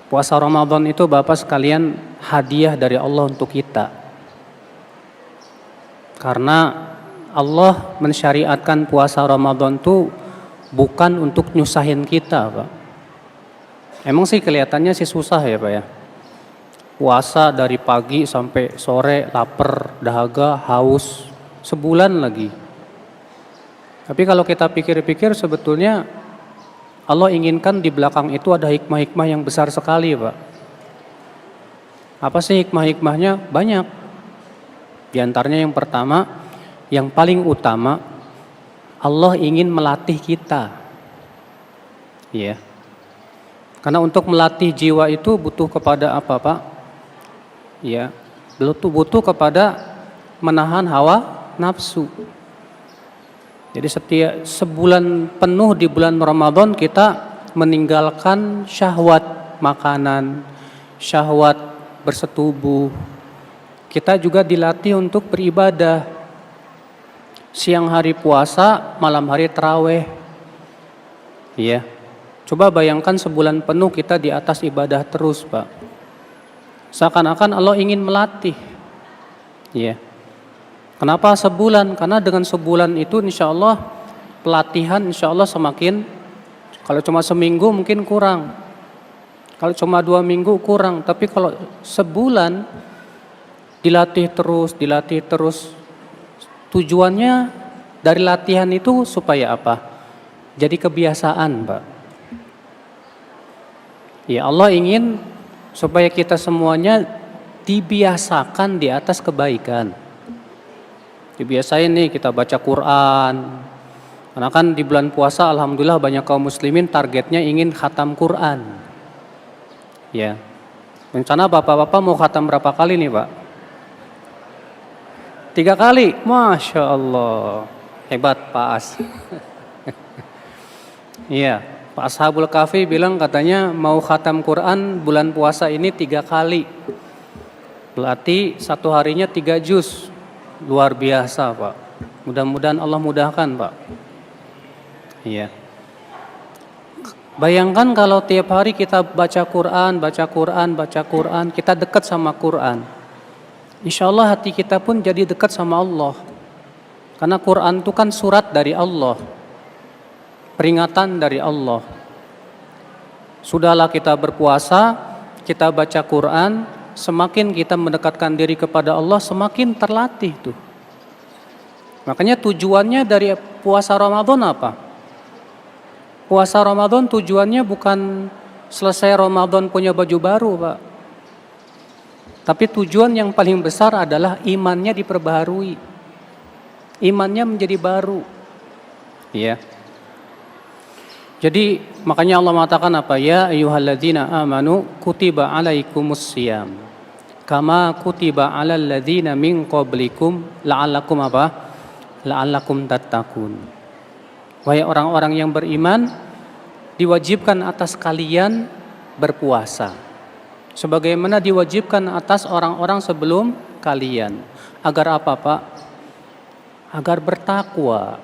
Puasa Ramadan itu Bapak sekalian hadiah dari Allah untuk kita. Karena Allah mensyariatkan puasa Ramadan itu bukan untuk nyusahin kita, Pak. Emang sih kelihatannya sih susah ya, Pak ya. Puasa dari pagi sampai sore, lapar, dahaga, haus, sebulan lagi. Tapi kalau kita pikir-pikir sebetulnya Allah inginkan di belakang itu ada hikmah-hikmah yang besar sekali, Pak. Apa sih hikmah-hikmahnya? Banyak. Di antaranya yang pertama, yang paling utama, Allah ingin melatih kita. Ya. Karena untuk melatih jiwa itu butuh kepada apa, Pak? Ya, butuh kepada menahan hawa nafsu. Jadi setiap sebulan penuh di bulan Ramadan kita meninggalkan syahwat makanan, syahwat bersetubuh. Kita juga dilatih untuk beribadah. Siang hari puasa, malam hari tarawih. Iya. Coba bayangkan sebulan penuh kita di atas ibadah terus, Pak. Seakan-akan Allah ingin melatih. Iya. Kenapa sebulan? Karena dengan sebulan itu insya Allah pelatihan insya Allah semakin, kalau cuma seminggu mungkin kurang. Kalau cuma 2 minggu kurang. Tapi kalau sebulan dilatih terus. Tujuannya dari latihan itu supaya apa? Jadi kebiasaan, Pak. Ya Allah ingin supaya kita semuanya dibiasakan di atas kebaikan. Dibiasain nih kita baca Quran. Karena kan di bulan puasa alhamdulillah banyak kaum muslimin targetnya ingin khatam Quran. Ya. Rencana bapak-bapak mau khatam berapa kali nih, Pak? 3 kali. Masya Allah. Hebat Pak As. Iya. Pak Ashabul Kahfi bilang katanya mau khatam Quran bulan puasa ini 3 kali. Berarti 1 harinya 3 juz. Luar biasa, Pak. Mudah-mudahan Allah mudahkan, Pak. Iya. Bayangkan kalau tiap hari kita baca Quran, kita dekat sama Quran. Insya Allah hati kita pun jadi dekat sama Allah. Karena Quran itu kan surat dari Allah. Peringatan dari Allah. Sudahlah kita berpuasa, kita baca Quran, semakin kita mendekatkan diri kepada Allah, semakin terlatih tuh. Makanya tujuannya dari puasa Ramadan apa? Puasa Ramadan tujuannya bukan selesai Ramadan punya baju baru, Pak. Tapi tujuan yang paling besar adalah imannya diperbaharui. Imannya menjadi baru. Ya. Jadi makanya Allah mengatakan apa? Ya ayyuhalladzina amanu kutiba alaikumussyiyam kama kutiba alal ladzina min qablikum la'allakum apa? La'allakum tattaqun. Wahai orang-orang yang beriman, diwajibkan atas kalian berpuasa sebagaimana diwajibkan atas orang-orang sebelum kalian. Agar apa, Pak? Agar bertakwa.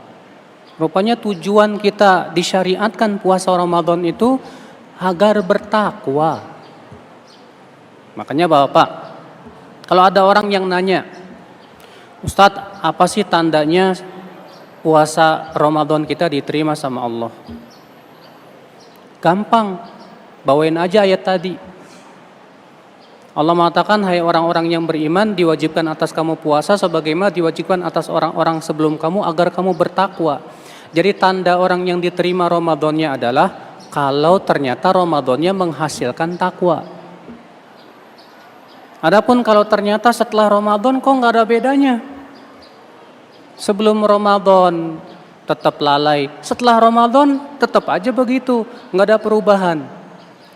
Rupanya tujuan kita disyariatkan puasa Ramadan itu agar bertakwa. Makanya Bapak, kalau ada orang yang nanya, Ustadz, apa sih tandanya puasa Ramadan kita diterima sama Allah? Gampang, bawain aja ayat tadi. Allah mengatakan, hai orang-orang yang beriman, diwajibkan atas kamu puasa sebagaimana diwajibkan atas orang-orang sebelum kamu agar kamu bertakwa. Jadi tanda orang yang diterima Ramadannya adalah kalau ternyata Ramadannya menghasilkan takwa. Adapun kalau ternyata setelah Ramadan kok nggak ada bedanya. Sebelum Ramadan tetap lalai, setelah Ramadan tetap aja begitu, nggak ada perubahan,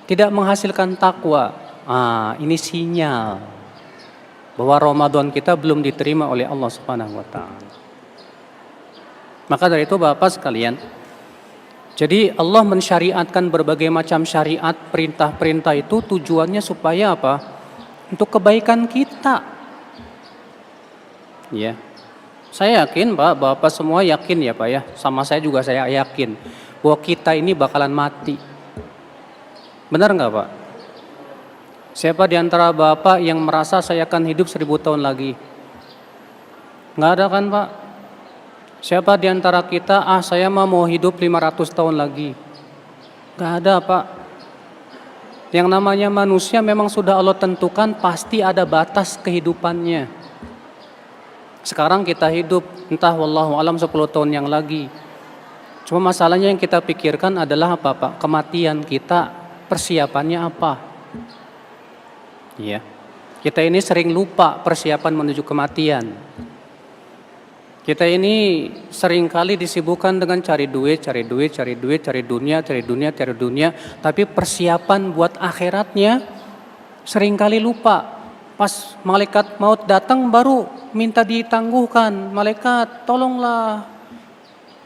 tidak menghasilkan takwa. Ini sinyal bahwa Ramadan kita belum diterima oleh Allah Subhanahu wa taala. Maka dari itu Bapak sekalian, jadi Allah mensyariatkan berbagai macam syariat, perintah-perintah itu tujuannya supaya apa? Untuk kebaikan kita. Ya. Saya yakin Pak, Bapak semua yakin ya Pak ya, sama saya juga saya yakin bahwa kita ini bakalan mati. Benar nggak Pak? Siapa di antara Bapak yang merasa saya akan hidup 1000 tahun lagi? Nggak ada kan Pak? Siapa di antara kita, saya mau hidup 500 tahun lagi? Nggak ada Pak. Yang namanya manusia memang sudah Allah tentukan pasti ada batas kehidupannya. Sekarang kita hidup entah wallahu alam 10 tahun yang lagi. Cuma masalahnya yang kita pikirkan adalah apa Pak? Kematian kita, persiapannya apa? Iya. Kita ini sering lupa persiapan menuju kematian. Kita ini sering kali disibukkan dengan cari duit, cari dunia, tapi persiapan buat akhiratnya sering kali lupa. Pas malaikat maut datang baru minta ditangguhkan. Malaikat, tolonglah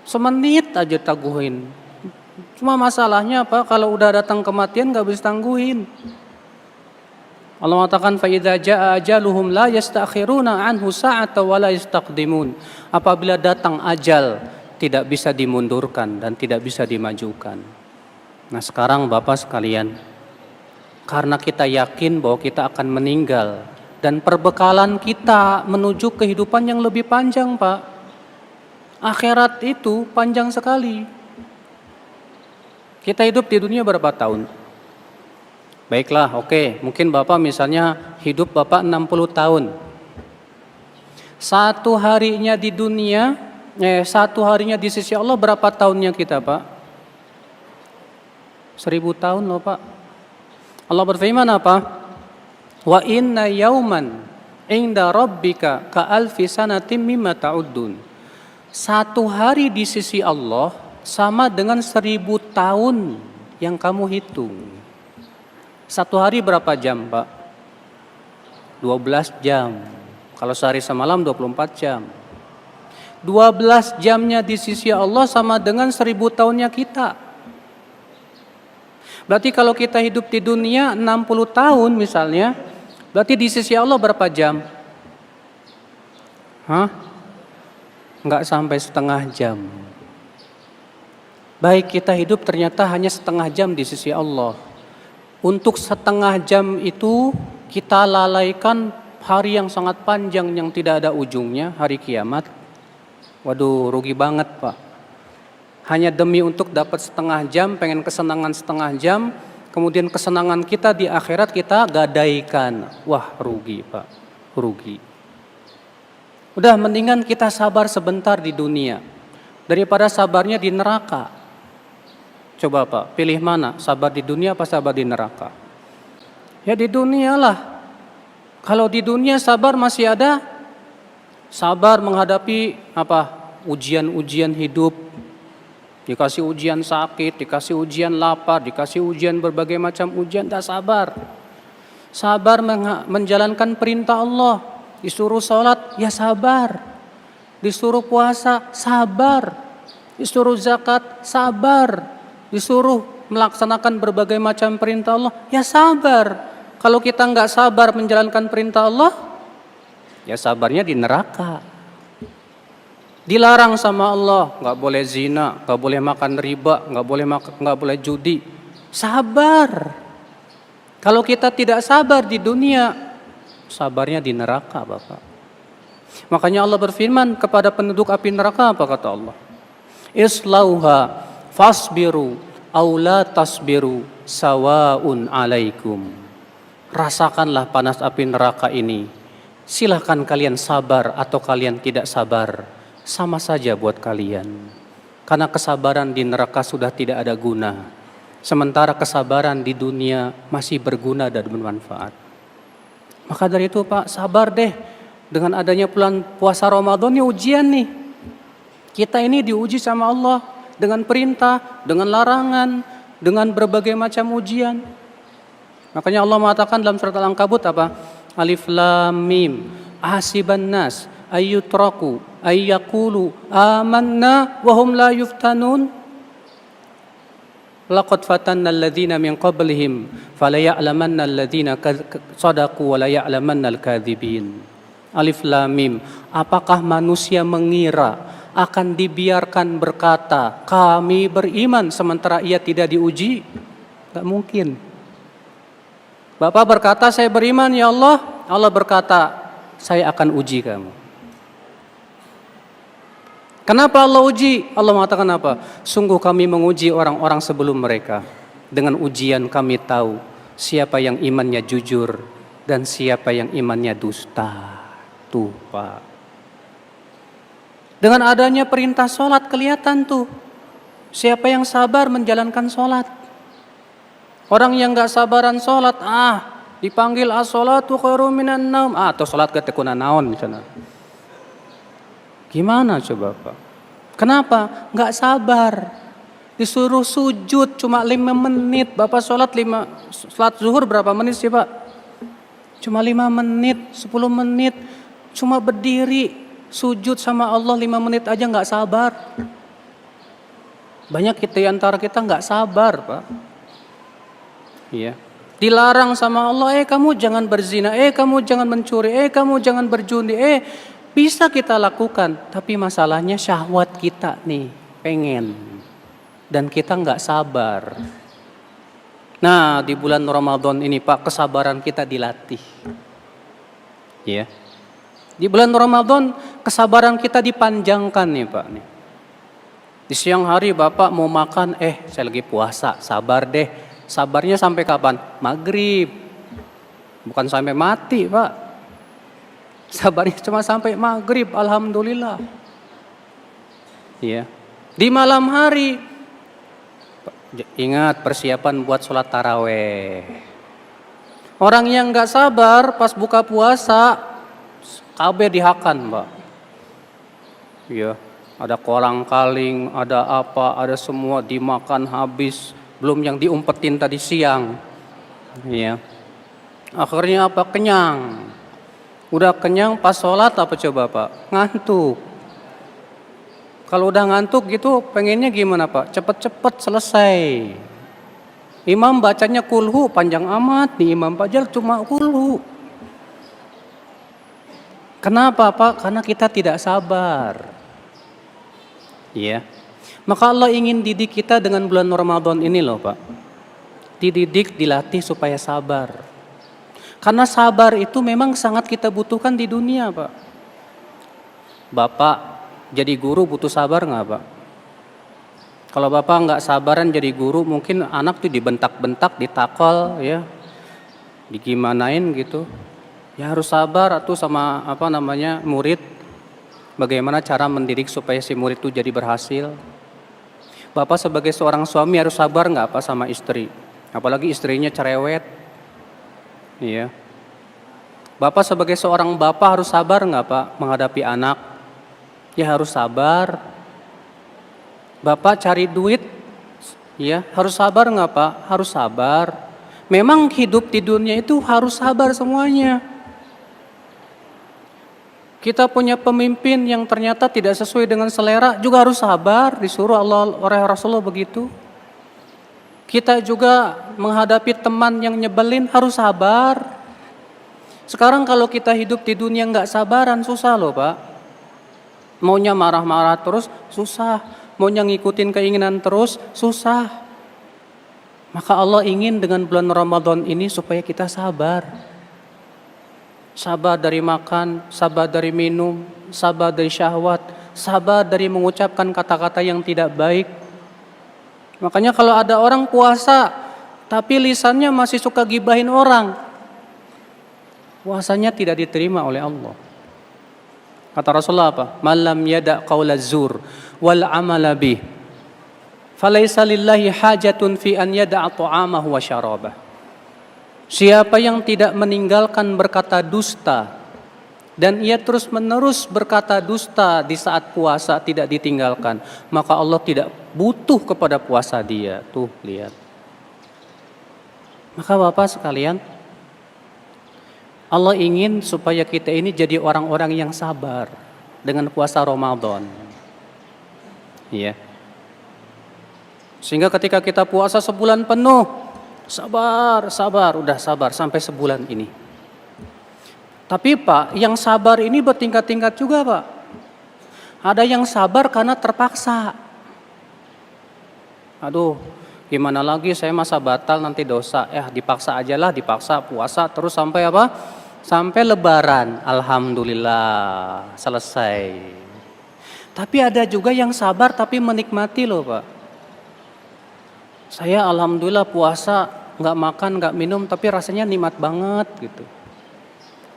semenit aja tangguhin. Cuma masalahnya apa? Kalau udah datang kematian gak bisa tangguhin. Allah mengatakan fa idza jaa ajaluhum la yastakhiruna anhu sa'ata wa la yastaqdimun. Apabila datang ajal tidak bisa dimundurkan dan tidak bisa dimajukan. Nah, sekarang Bapak sekalian, karena kita yakin bahwa kita akan meninggal dan perbekalan kita menuju kehidupan yang lebih panjang, Pak. Akhirat itu panjang sekali. Kita hidup di dunia berapa tahun? Baiklah, oke. Mungkin Bapak misalnya hidup Bapak 60 tahun. Satu harinya di dunia, satu harinya di sisi Allah berapa tahunnya kita Pak? 1000 tahun loh Pak. Allah berfirman apa? Wa inna yauman inda rabbika ka alfi sanatim mimma ta'uddun. Satu hari di sisi Allah sama dengan 1000 tahun yang kamu hitung. Satu hari berapa jam Pak? 12 jam. Kalau sehari semalam 24 jam. 12 jamnya di sisi Allah sama dengan 1000 tahunnya kita. Berarti kalau kita hidup di dunia 60 tahun misalnya, berarti di sisi Allah berapa jam? Enggak sampai setengah jam. Baik kita hidup ternyata hanya setengah jam di sisi Allah. Untuk setengah jam itu kita lalaikan hari yang sangat panjang yang tidak ada ujungnya, hari kiamat. Waduh, rugi banget Pak. Hanya demi untuk dapat setengah jam, pengen kesenangan setengah jam, kemudian kesenangan kita di akhirat kita gadaikan. Wah, rugi Pak, rugi. Udah mendingan kita sabar sebentar di dunia daripada sabarnya di neraka. Coba Pak, pilih mana? Sabar di dunia apa sabar di neraka? Ya di dunia lah. Kalau di dunia sabar masih ada, sabar menghadapi ujian-ujian hidup. Dikasih ujian sakit, dikasih ujian lapar, dikasih ujian berbagai macam ujian, tak sabar. Sabar menjalankan perintah Allah. Disuruh sholat, ya sabar. Disuruh puasa, sabar. Disuruh zakat, sabar. Disuruh melaksanakan berbagai macam perintah Allah, ya sabar. Kalau kita nggak sabar menjalankan perintah Allah, ya sabarnya di neraka. Dilarang sama Allah, nggak boleh zina, nggak boleh makan riba, nggak boleh judi. Sabar. Kalau kita tidak sabar di dunia, sabarnya di neraka, Bapak. Makanya Allah berfirman kepada penduduk api neraka, apa kata Allah? Islauha fasbiru aw la tasbiru sawaun alaikum. Rasakanlah panas api neraka ini. Silahkan kalian sabar atau kalian tidak sabar, sama saja buat kalian. Karena kesabaran di neraka sudah tidak ada guna. Sementara kesabaran di dunia masih berguna dan bermanfaat. Maka dari itu Pak, sabar deh. Dengan adanya bulan puasa Ramadan ini ujian nih. Kita ini diuji sama Allah. Dengan perintah, dengan larangan, dengan berbagai macam ujian. Makanya Allah mengatakan dalam surat Al-Ankabut apa? Alif Lam Mim. Ahasiban nas ayyutraku ayyaqulu amanna wa hum la yuftanun. Laqad fatanna alladhina min qablihim falaya'lamanna alladhina sadaqu wa laya'lamanna al-kadhibin. Alif Lam Mim. Apakah manusia mengira akan dibiarkan berkata, kami beriman, sementara ia tidak diuji? Gak mungkin. Bapak berkata, saya beriman ya Allah. Allah berkata, saya akan uji kamu. Kenapa Allah uji? Allah mengatakan apa? Sungguh kami menguji orang-orang sebelum mereka. Dengan ujian kami tahu siapa yang imannya jujur dan siapa yang imannya dusta. Tuh Pak. Dengan adanya perintah sholat kelihatan tuh. Siapa yang sabar menjalankan sholat. Orang yang gak sabaran sholat, dipanggil as-sholatu khairum minan naum. Atau sholat ketekuna naon misalnya. Gimana coba Pak? Kenapa? Gak sabar. Disuruh sujud cuma 5 menit. Bapak sholat zuhur berapa menit sih Pak? Cuma 5 menit, 10 menit. Cuma berdiri, sujud sama Allah 5 menit aja gak sabar. Banyak kita antara kita gak sabar Pak. Iya. Dilarang sama Allah, kamu jangan berzina, kamu jangan mencuri, kamu jangan berjudi, bisa kita lakukan. Tapi masalahnya syahwat kita nih, pengen. Dan kita gak sabar. Nah di bulan Ramadan ini Pak, kesabaran kita dilatih. Iya. Di bulan Ramadan kesabaran kita dipanjangkan nih Pak. Di siang hari Bapak mau makan, saya lagi puasa, sabar deh. Sabarnya sampai kapan? Maghrib. Bukan sampai mati Pak. Sabarnya cuma sampai maghrib, alhamdulillah. Iya. Di malam hari, ingat persiapan buat sholat taraweh. Orang yang gak sabar pas buka puasa, KB dihakan Pak. Iya, ada kolang kaling, ada apa, ada semua dimakan habis. Belum yang diumpetin tadi siang. Iya. Akhirnya apa? Kenyang. Udah kenyang pas sholat apa coba Pak? Ngantuk. Kalau udah ngantuk gitu pengennya gimana Pak? Cepet-cepet selesai. Imam bacanya kulhu panjang amat nih Imam Fajr cuma kulhu. Kenapa Pak? Karena kita tidak sabar. Iya. Maka Allah ingin didik kita dengan bulan Ramadan ini loh Pak. Dididik, dilatih supaya sabar. Karena sabar itu memang sangat kita butuhkan di dunia Pak. Bapak jadi guru butuh sabar gak Pak? Kalau Bapak gak sabaran jadi guru, mungkin anak tuh dibentak-bentak, ditakol ya. Digimanain gitu. Ya harus sabar atau sama murid. Bagaimana cara mendidik supaya si murid itu jadi berhasil. Bapak sebagai seorang suami harus sabar gak Pak sama istri. Apalagi istrinya cerewet. Iya. Bapak sebagai seorang bapak harus sabar gak Pak menghadapi anak. Ya harus sabar. Bapak cari duit. Ya harus sabar gak Pak? Harus sabar. Memang hidup di dunia itu harus sabar semuanya. Kita punya pemimpin yang ternyata tidak sesuai dengan selera juga harus sabar, disuruh Allah oleh Rasulullah begitu. Kita juga menghadapi teman yang nyebelin harus sabar. Sekarang kalau kita hidup di dunia nggak sabaran susah loh Pak. Maunya marah-marah terus susah, maunya ngikutin keinginan terus susah. Maka Allah ingin dengan bulan Ramadan ini supaya kita sabar. Sabar dari makan, sabar dari minum, sabar dari syahwat, sabar dari mengucapkan kata-kata yang tidak baik. Makanya kalau ada orang puasa, tapi lisannya masih suka gibahin orang, puasanya tidak diterima oleh Allah. Kata Rasulullah apa? Malam yada' qaula zur wal amala bih, falaisa lillahi hajatun fi an yada'a ta'amahu wa syarabah. Siapa yang tidak meninggalkan berkata dusta dan ia terus menerus berkata dusta di saat puasa tidak ditinggalkan, maka Allah tidak butuh kepada puasa dia. Tuh lihat. Maka Bapak sekalian, Allah ingin supaya kita ini jadi orang-orang yang sabar dengan puasa Ramadan. Iya. Sehingga ketika kita puasa sebulan penuh, sabar, udah sabar sampai sebulan ini. Tapi Pak, yang sabar ini bertingkat-tingkat juga Pak. Ada yang sabar karena terpaksa. Aduh, gimana lagi saya masa batal nanti dosa. Dipaksa aja lah, dipaksa puasa terus sampai apa? Sampai lebaran. Alhamdulillah, selesai. Tapi ada juga yang sabar tapi menikmati loh Pak. Saya alhamdulillah puasa, nggak makan, nggak minum, tapi rasanya nikmat banget gitu.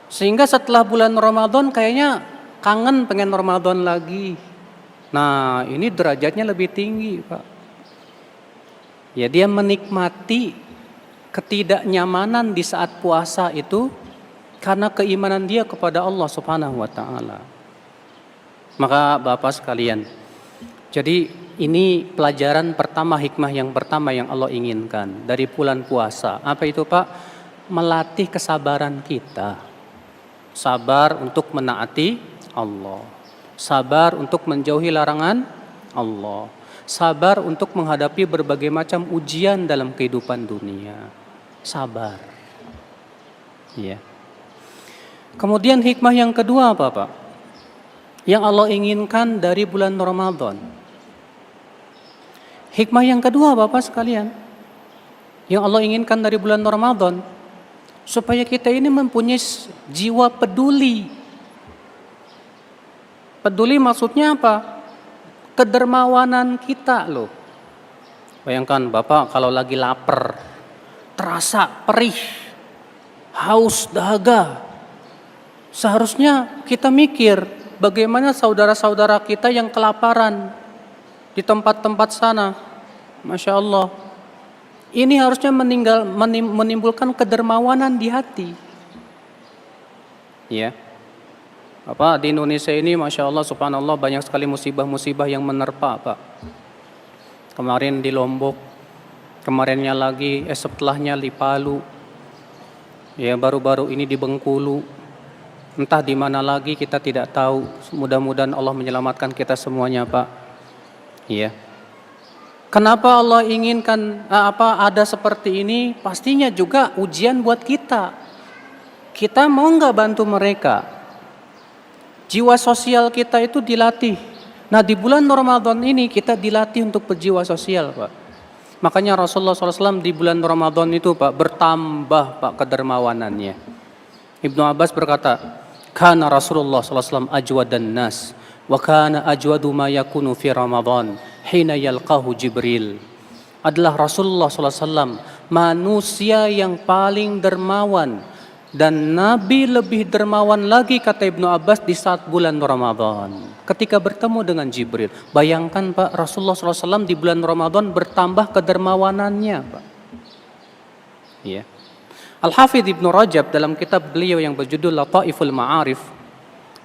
Sehingga setelah bulan Ramadan kayaknya kangen pengen Ramadan lagi. Nah ini derajatnya lebih tinggi Pak. Ya dia menikmati ketidaknyamanan di saat puasa itu karena keimanan dia kepada Allah Subhanahu wa taala. Maka Bapak sekalian, jadi ini pelajaran pertama, hikmah yang pertama yang Allah inginkan dari bulan puasa. Apa itu Pak? Melatih kesabaran kita. Sabar untuk menaati Allah. Sabar untuk menjauhi larangan Allah. Sabar untuk menghadapi berbagai macam ujian dalam kehidupan dunia. Sabar. Ya. Kemudian hikmah yang kedua apa Pak? Yang Allah inginkan dari bulan Ramadan. Hikmah yang kedua Bapak sekalian, yang Allah inginkan dari bulan Ramadan, supaya kita ini mempunyai jiwa peduli. Peduli maksudnya apa? Kedermawanan kita loh. Bayangkan Bapak kalau lagi lapar, terasa perih, haus, dahaga. Seharusnya kita mikir bagaimana saudara-saudara kita yang kelaparan di tempat-tempat sana. Masya Allah. Ini harusnya menimbulkan kedermawanan di hati. Ya. Apa di Indonesia ini Masya Allah subhanallah banyak sekali musibah-musibah yang menerpa Pak. Kemarin di Lombok, kemarinnya lagi, setelahnya di Palu. Ya baru-baru ini di Bengkulu. Entah di mana lagi kita tidak tahu. Mudah-mudahan Allah menyelamatkan kita semuanya Pak. Iya. Kenapa Allah inginkan ada seperti ini? Pastinya juga ujian buat kita. Kita mau nggak bantu mereka? Jiwa sosial kita itu dilatih. Nah di bulan Ramadan ini kita dilatih untuk berjiwa sosial Pak. Makanya Rasulullah SAW di bulan Ramadan itu Pak bertambah Pak kedermawanannya. Ibnu Abbas berkata, Kana Rasulullah SAW ajwadan nas, wa kana ajwadu ma yakunu fi Ramadan hina yalqahu Jibril. Adalah Rasulullah SAW manusia yang paling dermawan, dan Nabi lebih dermawan lagi kata Ibnu Abbas di saat bulan Ramadan ketika bertemu dengan Jibril. Bayangkan Pak, Rasulullah SAW di bulan Ramadan bertambah kedermawanannya Pak. Ya. Al-Hafidh Ibnu Rajab dalam kitab beliau yang berjudul Lataiful Ma'arif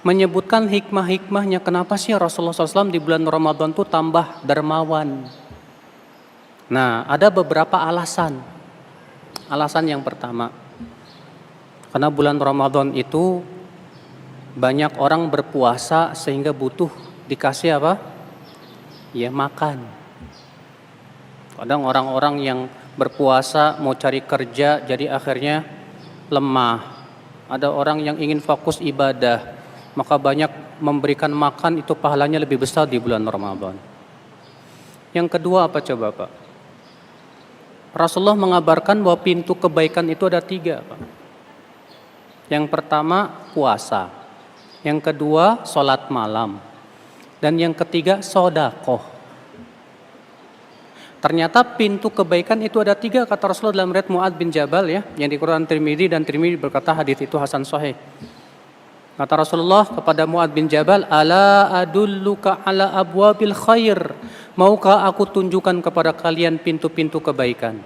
menyebutkan hikmah-hikmahnya kenapa sih Rasulullah SAW di bulan Ramadan itu tambah dermawan. Nah ada beberapa alasan. Alasan yang pertama, karena bulan Ramadan itu banyak orang berpuasa sehingga butuh dikasih apa? Ya makan. Kadang orang-orang yang berpuasa mau cari kerja jadi akhirnya lemah. Ada orang yang ingin fokus ibadah, maka banyak memberikan makan, itu pahalanya lebih besar di bulan Ramadan. Yang kedua apa coba Pak? Rasulullah mengabarkan bahwa pintu kebaikan itu ada 3 Pak. Yang pertama puasa, yang kedua sholat malam, dan yang ketiga sedekah. Ternyata pintu kebaikan itu ada 3 kata Rasulullah dalam riwayat Mu'adz bin Jabal ya, yang dikeluarkan Tirmidzi, dan Tirmidzi berkata hadis itu hasan sahih. Kata Rasulullah kepada Mu'adz bin Jabal, ala adulluka ala abwabil khair, maukah aku tunjukkan kepada kalian pintu-pintu kebaikan?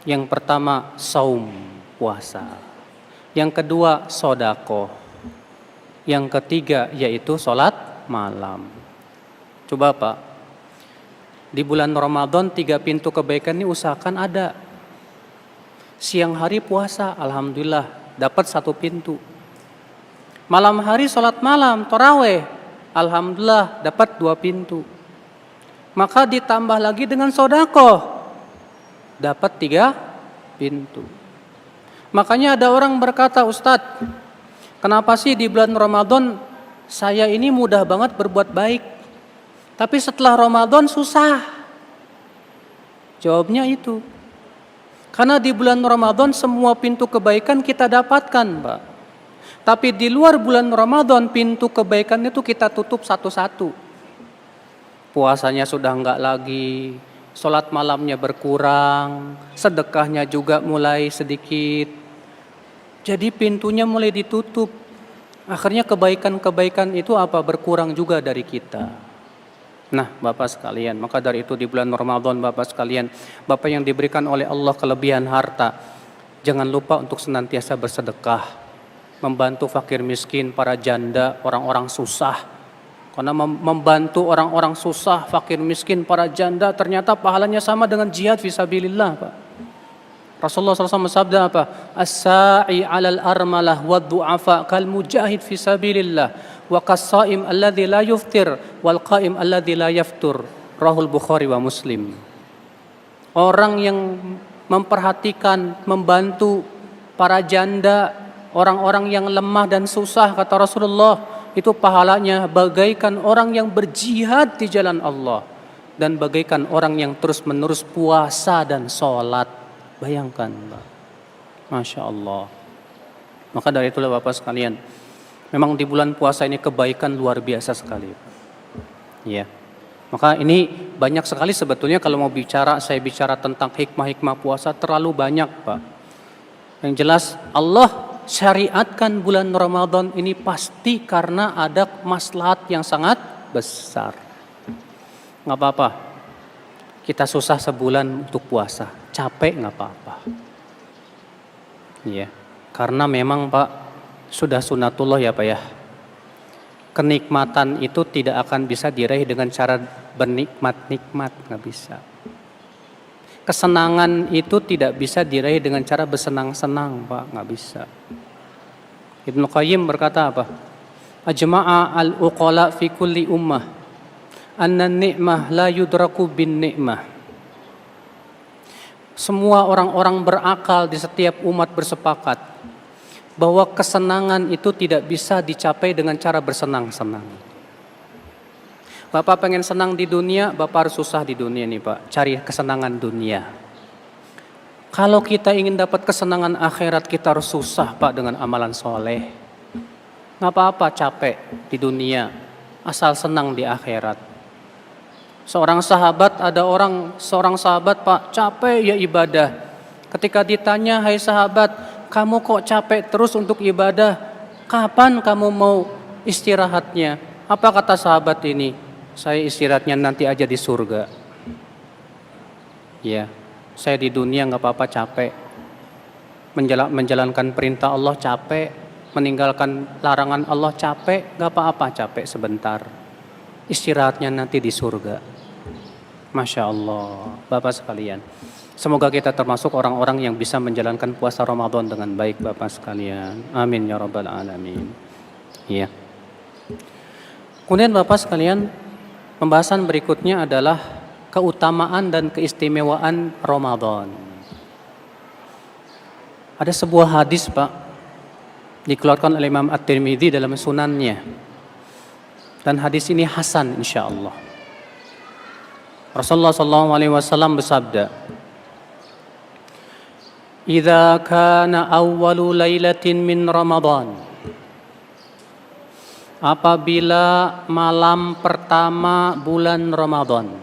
Yang pertama saum, puasa. Yang kedua sedekah. Yang ketiga yaitu sholat malam. Coba Pak, di bulan Ramadan 3 pintu kebaikan ini usahakan ada. Siang hari puasa, alhamdulillah dapat 1 pintu. Malam hari sholat malam, taraweh, alhamdulillah dapat 2 pintu. Maka ditambah lagi dengan sedekah, dapat 3 pintu. Makanya ada orang berkata, Ustadz, Kenapa sih di bulan Ramadan saya ini mudah banget berbuat baik, tapi setelah Ramadan susah? Jawabnya itu, karena di bulan Ramadan semua pintu kebaikan kita dapatkan, Pak. Tapi di luar bulan Ramadan pintu kebaikan itu kita tutup satu-satu. Puasanya sudah enggak lagi, sholat malamnya berkurang, sedekahnya juga mulai sedikit. Jadi pintunya mulai ditutup. Akhirnya kebaikan-kebaikan itu berkurang juga dari kita. Nah, Bapak sekalian, maka dari itu di bulan Ramadan, Bapak sekalian, Bapak yang diberikan oleh Allah kelebihan harta, jangan lupa untuk senantiasa bersedekah, membantu fakir miskin, para janda, orang-orang susah. Karena membantu orang-orang susah, fakir miskin, para janda, ternyata pahalanya sama dengan jihad fisabilillah, Pak. Rasulullah SAW bersabda apa? As-sa'i 'alal armalah wad-du'afa kal mujahid fi sabilillah wa kas-sha'im alladzi la yuftir wal qa'im alladzi la yaftur. Rahul Bukhari wa Muslim. Orang yang memperhatikan, membantu para janda, orang-orang yang lemah dan susah, kata Rasulullah, itu pahalanya bagaikan orang yang berjihad di jalan Allah dan bagaikan orang yang terus-menerus puasa dan sholat. Bayangkan, Pak. Masya Allah. Maka dari itulah Bapak sekalian, memang di bulan puasa ini kebaikan luar biasa sekali. Ya. Maka ini banyak sekali sebetulnya kalau mau saya bicara tentang hikmah-hikmah puasa terlalu banyak, Pak. Yang jelas Allah syariatkan bulan Ramadan ini pasti karena ada maslahat yang sangat besar. Nggak apa-apa. Kita susah sebulan untuk puasa, capek nggak apa-apa. Iya, karena memang Pak sudah sunatullah ya Pak ya. Kenikmatan itu tidak akan bisa diraih dengan cara bernikmat-nikmat, nggak bisa. Kesenangan itu tidak bisa diraih dengan cara bersenang-senang, Pak, nggak bisa. Ibnu Qayyim berkata apa? Ajma'a al-uqala fi kulli ummah anna ni'mah la yudraku bin ni'mah. Semua orang-orang berakal di setiap umat bersepakat bahwa kesenangan itu tidak bisa dicapai dengan cara bersenang-senang. Bapak pengen senang di dunia, Bapak harus susah di dunia nih Pak, cari kesenangan dunia. Kalau kita ingin dapat kesenangan akhirat, kita harus susah Pak dengan amalan soleh. Nggak apa-apa capek di dunia, asal senang di akhirat. Seorang sahabat Pak capek ya ibadah. Ketika ditanya, hai sahabat, kamu kok capek terus untuk ibadah? Kapan kamu mau istirahatnya? Apa kata sahabat ini? Saya istirahatnya nanti aja di surga. Ya, saya di dunia nggak apa-apa capek. Menjalankan perintah Allah capek, meninggalkan larangan Allah capek, nggak apa-apa capek sebentar. Istirahatnya nanti di surga. Masya Allah, Bapak sekalian. Semoga kita termasuk orang-orang yang bisa menjalankan puasa Ramadan dengan baik, Bapak sekalian. Amin ya rabbal alamin. Ya. Kemudian Bapak sekalian, pembahasan berikutnya adalah keutamaan dan keistimewaan Ramadan. Ada sebuah hadis, Pak, dikeluarkan oleh Imam At-Tirmidzi dalam sunannya. Dan hadis ini hasan insyaallah. Rasulullah SAW bersabda, "Idza kana awwalu lailatin min Ramadan." Apabila malam pertama bulan Ramadan,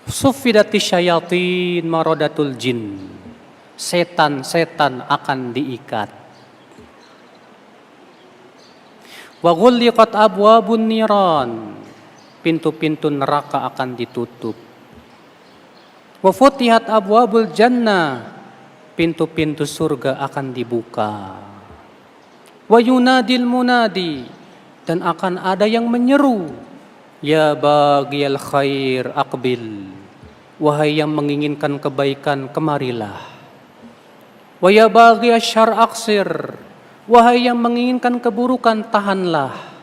suffidatis syayatin maradatul jin. Setan-setan akan diikat. Wa ghulliqat abwabun niran. Pintu-pintu neraka akan ditutup. Wa futihat abwabul jannah. Pintu-pintu surga akan dibuka. Wa yunadil munadi. Dan akan ada yang menyeru. Ya baghiyal khair aqbil. Wahai yang menginginkan kebaikan, kemarilah. Wa ya baghiyasy syarr aqsir. Wahai yang menginginkan keburukan, tahanlah.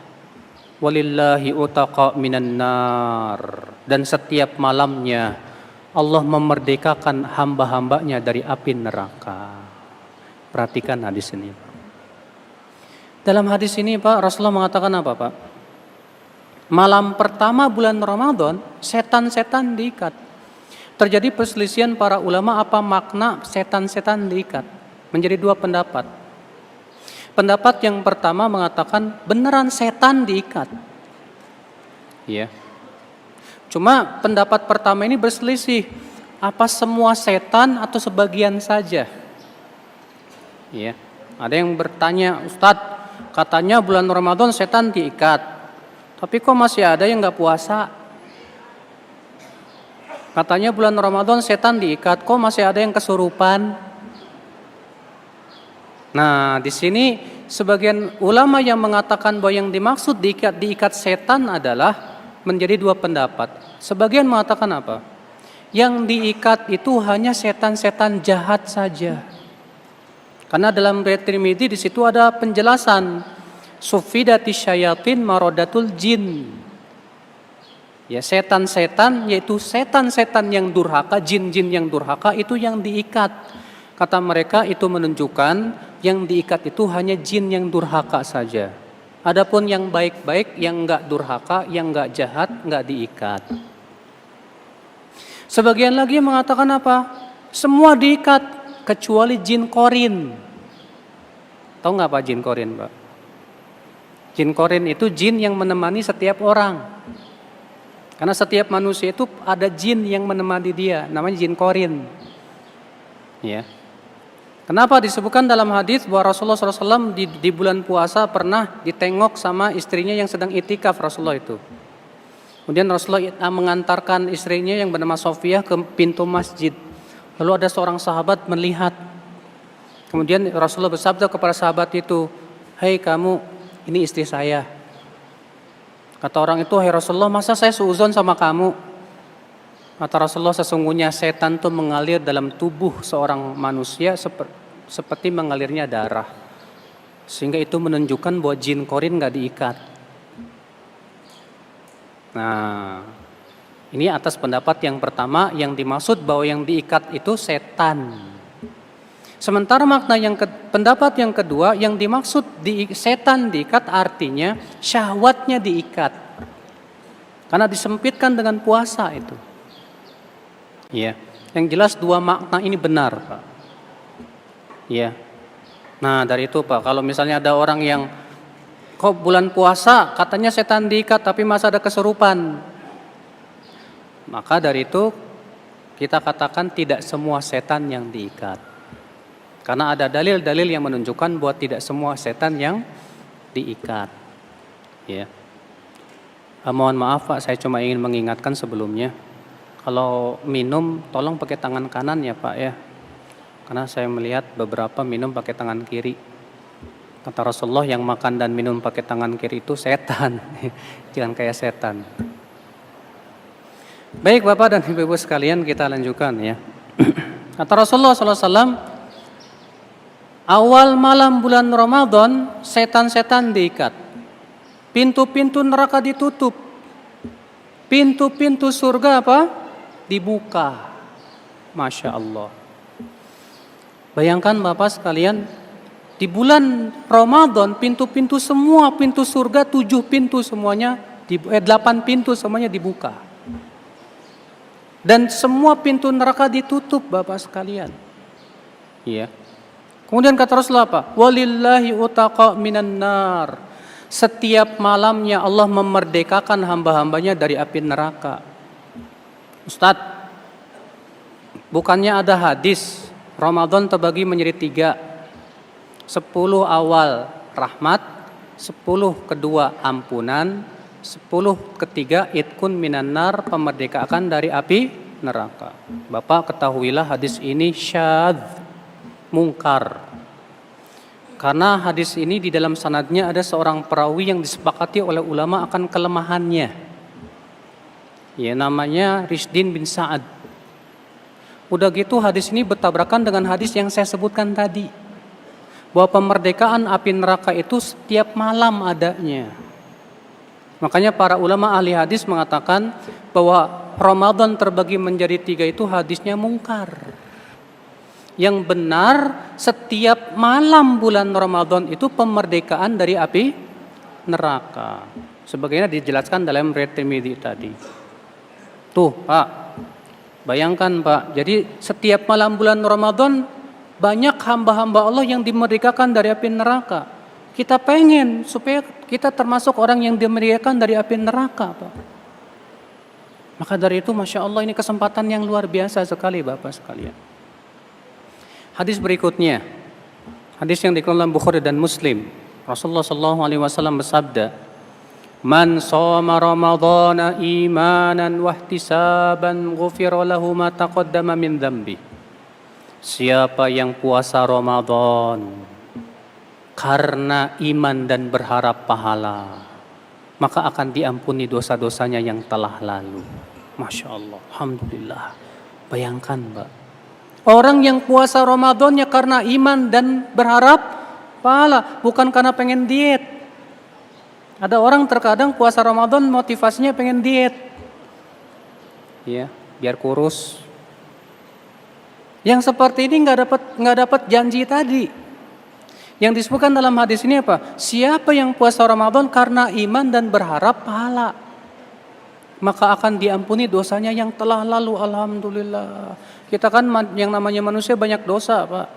Walillahi utaqa minan nar. Dan setiap malamnya Allah memerdekakan hamba-hambanya dari api neraka. Perhatikan hadis ini. Dalam hadis ini Pak, Rasulullah mengatakan apa Pak? Malam pertama bulan Ramadan, setan-setan diikat. Terjadi perselisihan para ulama apa makna setan-setan diikat. Menjadi dua pendapat. Pendapat yang pertama mengatakan beneran setan diikat. Ya. Cuma pendapat pertama ini berselisih. Apa semua setan atau sebagian saja? Ya. Ada yang bertanya, Ustadz, katanya bulan Ramadan setan diikat. Tapi kok masih ada yang nggak puasa? Katanya bulan Ramadan setan diikat, kok masih ada yang kesurupan? Nah, di sini sebagian ulama yang mengatakan bahwa yang dimaksud diikat setan adalah menjadi dua pendapat. Sebagian mengatakan apa? Yang diikat itu hanya setan-setan jahat saja. Karena dalam riwayat Tirmidzi di situ ada penjelasan sufidati syayatin marodatul jin. Ya, setan-setan yaitu setan-setan yang durhaka, jin-jin yang durhaka itu yang diikat. Kata mereka itu menunjukkan yang diikat itu hanya jin yang durhaka saja. Adapun yang baik-baik, yang enggak durhaka, yang enggak jahat, enggak diikat. Sebagian lagi mengatakan apa? Semua diikat kecuali jin korin. Tahu nggak Pak jin korin, Pak? Jin korin itu jin yang menemani setiap orang. Karena setiap manusia itu ada jin yang menemani dia, namanya jin korin. Ya. Kenapa disebutkan dalam hadis bahwa Rasulullah SAW di bulan puasa pernah ditengok sama istrinya yang sedang itikaf Rasulullah itu. Kemudian Rasulullah mengantarkan istrinya yang bernama Sofiyah ke pintu masjid. Lalu ada seorang sahabat melihat. Kemudian Rasulullah bersabda kepada sahabat itu, "Hei kamu, ini istri saya." Kata orang itu, "Hai Rasulullah, masa saya suuzon sama kamu?" Kata Rasulullah, "Sesungguhnya setan itu mengalir dalam tubuh seorang manusia seperti mengalirnya darah. Sehingga itu menunjukkan bahwa jin korin gak diikat." Nah, ini atas pendapat yang pertama yang dimaksud bahwa yang diikat itu setan. Sementara makna pendapat yang kedua yang dimaksud setan diikat artinya syahwatnya diikat. Karena disempitkan dengan puasa itu. Ya, yang jelas dua makna ini benar, Pak. Ya. Nah, dari itu Pak, kalau misalnya ada orang yang kok bulan puasa katanya setan diikat tapi masa ada kesurupan. Maka dari itu kita katakan tidak semua setan yang diikat. Karena ada dalil-dalil yang menunjukkan bahwa tidak semua setan yang diikat. Ya. Mohon maaf Pak, saya cuma ingin mengingatkan sebelumnya. Kalau minum tolong pakai tangan kanan ya Pak ya. Karena saya melihat beberapa minum pakai tangan kiri. Kata Rasulullah yang makan dan minum pakai tangan kiri itu setan. Jangan kayak setan. Baik Bapak dan Ibu sekalian, kita lanjutkan ya. Kata Rasulullah SAW, awal malam bulan Ramadan setan-setan diikat. Pintu-pintu neraka ditutup. Pintu-pintu surga apa? Dibuka. Masya Allah. Bayangkan Bapak sekalian, di bulan Ramadan pintu-pintu semua, pintu surga 7 pintu semuanya, 8 pintu semuanya dibuka. Dan semua pintu neraka ditutup Bapak sekalian. Iya. Kemudian kata Rasulullah apa? Walillahi utaqa minan nar. Setiap malamnya Allah memerdekakan hamba-hambanya dari api neraka. Ustadz, bukannya ada hadis Ramadan terbagi menjadi 3. 10 awal rahmat, 10 kedua ampunan, 10 ketiga itkun minanar, pemerdekaan dari api neraka. Bapak ketahuilah hadis ini syadz, mungkar. Karena hadis ini di dalam sanadnya ada seorang perawi yang disepakati oleh ulama akan kelemahannya. Ya, namanya Rishdin bin Sa'ad. Udah gitu hadis ini bertabrakan dengan hadis yang saya sebutkan tadi. Bahwa pemerdekaan api neraka itu setiap malam adanya. Makanya para ulama ahli hadis mengatakan bahwa Ramadan terbagi menjadi 3 itu hadisnya mungkar. Yang benar, setiap malam bulan Ramadan itu pemerdekaan dari api neraka. Sebagaimana dijelaskan dalam riwayat Tirmidzi tadi. Tuh Pak, bayangkan Pak, jadi setiap malam bulan Ramadan banyak hamba-hamba Allah yang dimerdekakan dari api neraka. Kita pengen supaya kita termasuk orang yang dimerdekakan dari api neraka Pak. Maka dari itu Masya Allah ini kesempatan yang luar biasa sekali Bapak sekalian. Hadis berikutnya, hadis yang dikeluarkan dalam Bukhari dan Muslim. Rasulullah SAW bersabda, "Man shoma Ramadhana imanan wa ihtisaban ghufira lahu ma taqaddama min dzambi." Siapa yang puasa Ramadan karena iman dan berharap pahala, maka akan diampuni dosa-dosanya yang telah lalu. Masya Allah, alhamdulillah. Bayangkan Mbak, orang yang puasa Ramadannya karena iman dan berharap pahala, bukan karena pengen diet. Ada orang terkadang puasa Ramadan motivasinya pengen diet, ya, biar kurus. Yang seperti ini nggak dapat janji tadi. Yang disebutkan dalam hadis ini apa? Siapa yang puasa Ramadan karena iman dan berharap pahala, maka akan diampuni dosanya yang telah lalu. Alhamdulillah. Kita kan yang namanya manusia banyak dosa Pak.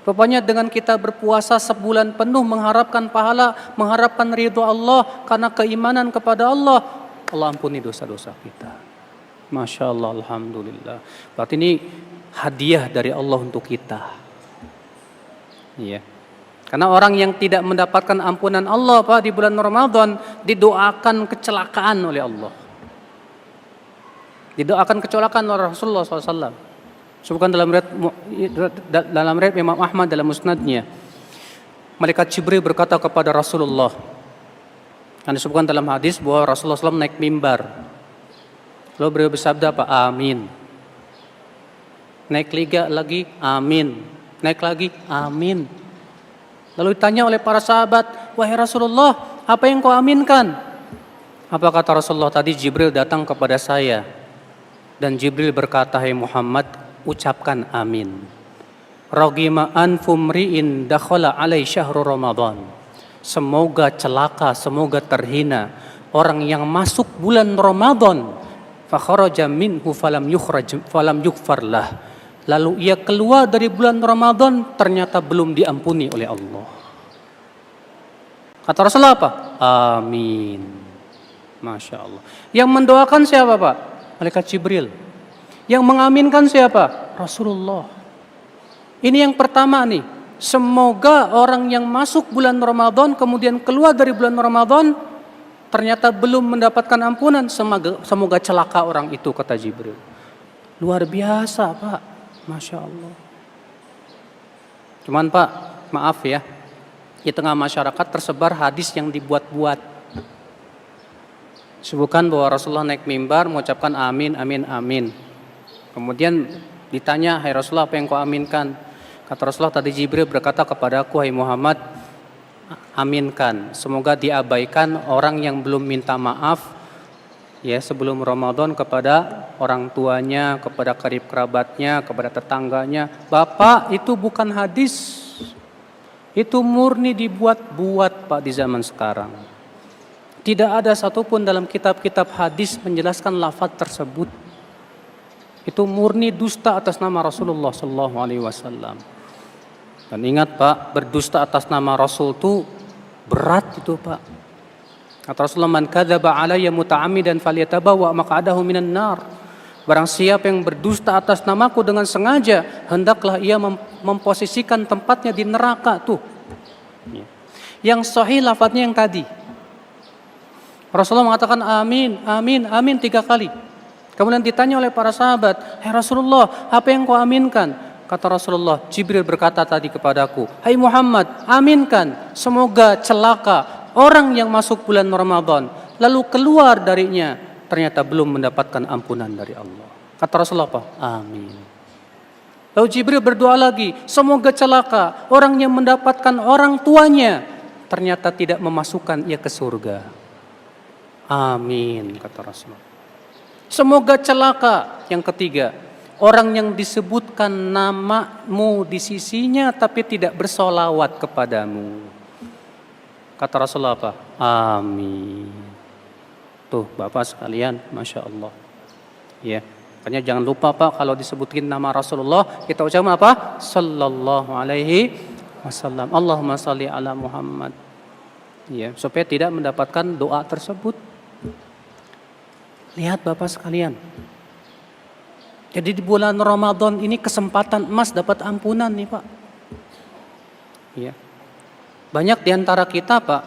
Rupanya dengan kita berpuasa sebulan penuh mengharapkan pahala, mengharapkan ridho Allah karena keimanan kepada Allah, Allah ampuni dosa-dosa kita. Masya Allah, alhamdulillah. Berarti ini hadiah dari Allah untuk kita. Iya. Karena orang yang tidak mendapatkan ampunan Allah Pak di bulan Ramadan didoakan kecelakaan oleh Allah. Didoakan kecelakaan oleh Rasulullah SAW. Sebutkan dalam riwayat Imam Ahmad dalam musnadnya. Malaikat Jibril berkata kepada Rasulullah. Yang disebutkan dalam hadis bahwa Rasulullah SAW naik mimbar. Lalu beliau bersabda apa? Amin. Naik lagi, amin. Naik lagi, amin. Lalu ditanya oleh para sahabat, wahai Rasulullah, apa yang kau aminkan? Apa kata Rasulullah? Tadi Jibril datang kepada saya. Dan Jibril berkata, hai Muhammad, ucapkan amin. Ragima anfumri'in dakhala alai syahrul Ramadan. Semoga celaka, semoga terhina orang yang masuk bulan Ramadan. Fakharaja minhu falam yughfar lah. Lalu ia keluar dari bulan Ramadan ternyata belum diampuni oleh Allah. Kata Rasulullah apa? Amin. Masya Allah. Yang mendoakan siapa Pak? Malaikat Jibril. Yang mengaminkan siapa? Rasulullah. Ini yang pertama nih. Semoga orang yang masuk bulan Ramadan kemudian keluar dari bulan Ramadan ternyata belum mendapatkan ampunan. Semoga celaka orang itu, kata Jibril. Luar biasa Pak. Masya Allah. Cuman Pak, maaf ya. Di tengah masyarakat tersebar hadis yang dibuat-buat. Sebutkan bahwa Rasulullah naik mimbar mengucapkan amin, amin, amin. Kemudian ditanya, hai Rasulullah, apa yang kau aminkan? Kata Rasulullah, tadi Jibril berkata kepadaku, hai Muhammad, aminkan. Semoga diabaikan orang yang belum minta maaf ya sebelum Ramadan kepada orang tuanya, kepada karib kerabatnya, kepada tetangganya. Bapak, itu bukan hadis. Itu murni dibuat-buat Pak di zaman sekarang. Tidak ada satupun dalam kitab-kitab hadis menjelaskan lafaz tersebut. Itu murni dusta atas nama Rasulullah SAW. Dan ingat Pak, berdusta atas nama Rasul itu berat itu Pak. Kata Rasulullah, man kadzaba alayya muta'ammidan falyatabawa maq'adahu minan nar. Barang siapa yang berdusta atas namaku dengan sengaja, hendaklah ia memposisikan tempatnya di neraka tuh. Yang sahih lafaznya yang tadi. Rasulullah mengatakan amin, amin, amin 3 kali. Kemudian ditanya oleh para sahabat, hai Rasulullah, apa yang kau aminkan? Kata Rasulullah, Jibril berkata tadi kepadaku, hai Muhammad, aminkan, semoga celaka orang yang masuk bulan Ramadan, lalu keluar darinya, ternyata belum mendapatkan ampunan dari Allah. Kata Rasulullah apa? Amin. Lalu Jibril berdoa lagi, semoga celaka orang yang mendapatkan orang tuanya, ternyata tidak memasukkan ia ke surga. Amin, kata Rasulullah. Semoga celaka yang ketiga Orang yang disebutkan namamu di sisinya tapi tidak bersolawat kepadamu. Kata Rasulullah apa? Amin. Tuh Bapak sekalian, Masya Allah. Ya, makanya jangan lupa Pak, kalau disebutin nama Rasulullah, kita ucapkan apa? Sallallahu alaihi wasallam. Allahumma salli ala Muhammad. Ya, supaya tidak mendapatkan doa tersebut. Lihat Bapak sekalian. Jadi di bulan Ramadan ini kesempatan emas dapat ampunan nih Pak. Ya. Banyak di antara kita Pak,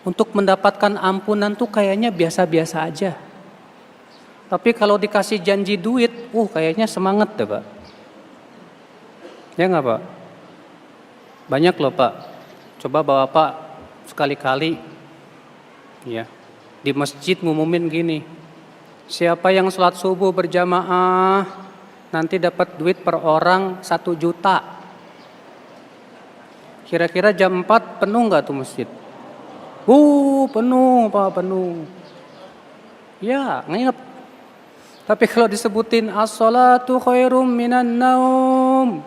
untuk mendapatkan ampunan tuh kayaknya biasa-biasa aja. Tapi kalau dikasih janji duit, kayaknya semangat deh Pak. Ya nggak Pak? Banyak loh Pak. Coba Bapak sekali-kali ya di masjid ngumumin gini. Siapa yang sholat subuh berjamaah nanti dapat duit per orang 1 juta. Kira-kira jam 4 penuh nggak tuh masjid? Penuh Pak, penuh. Ya, nginep. Tapi kalau disebutin as-salatu khairum minan naum,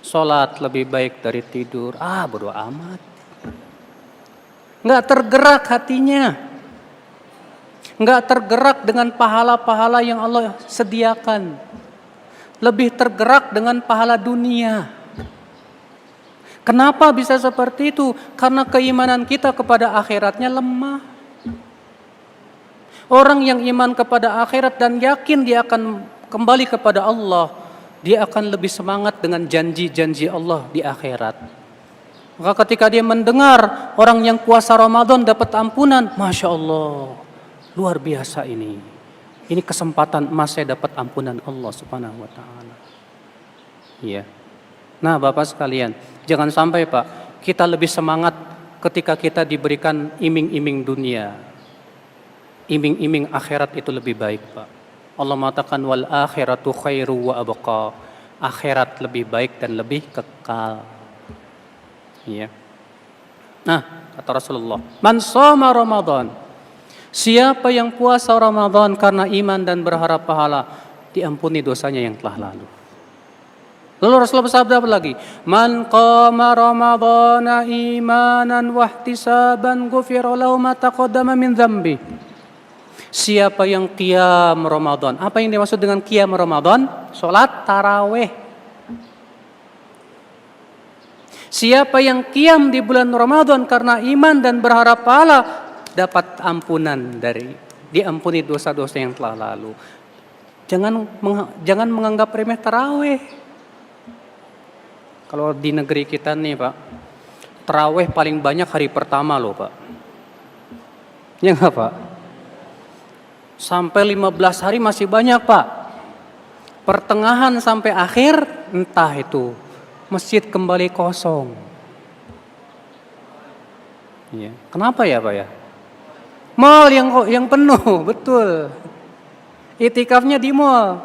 sholat lebih baik dari tidur. Bodo amat. Nggak tergerak hatinya. Nggak tergerak dengan pahala-pahala yang Allah sediakan. Lebih tergerak dengan pahala dunia. Kenapa bisa seperti itu? Karena keimanan kita kepada akhiratnya lemah. Orang yang iman kepada akhirat dan yakin dia akan kembali kepada Allah, dia akan lebih semangat dengan janji-janji Allah di akhirat. Maka ketika dia mendengar orang yang puasa Ramadan dapat ampunan, Masya Allah, luar biasa ini. Ini kesempatan emas saya dapat ampunan Allah Subhanahu wa taala. Iya. Nah, Bapak sekalian, jangan sampai Pak, kita lebih semangat ketika kita diberikan iming-iming dunia. Iming-iming akhirat itu lebih baik Pak. Allah mengatakan wal akhiratu khairu wa abqa. Akhirat lebih baik dan lebih kekal. Iya. Nah, kata Rasulullah, man shoma Ramadan. Siapa yang puasa Ramadan karena iman dan berharap pahala, diampuni dosanya yang telah lalu. Lalu Rasulullah bersabda apa lagi? Man qama Ramadana imanan wahtisaban ghufira lahu ma taqaddama min dzambi. Siapa yang qiyam Ramadan? Apa yang dimaksud dengan qiyam Ramadan? Salat tarawih. Siapa yang qiyam di bulan Ramadan karena iman dan berharap pahala, dapat ampunan diampuni dosa-dosa yang telah lalu. Jangan menganggap remeh tarawih. Kalau di negeri kita nih Pak, tarawih paling banyak hari pertama loh Pak. Ya enggak Pak? Sampai 15 hari masih banyak Pak. Pertengahan sampai akhir entah itu masjid kembali kosong. Ya. Kenapa ya Pak ya? Mall yang penuh, betul. Itikafnya di mall.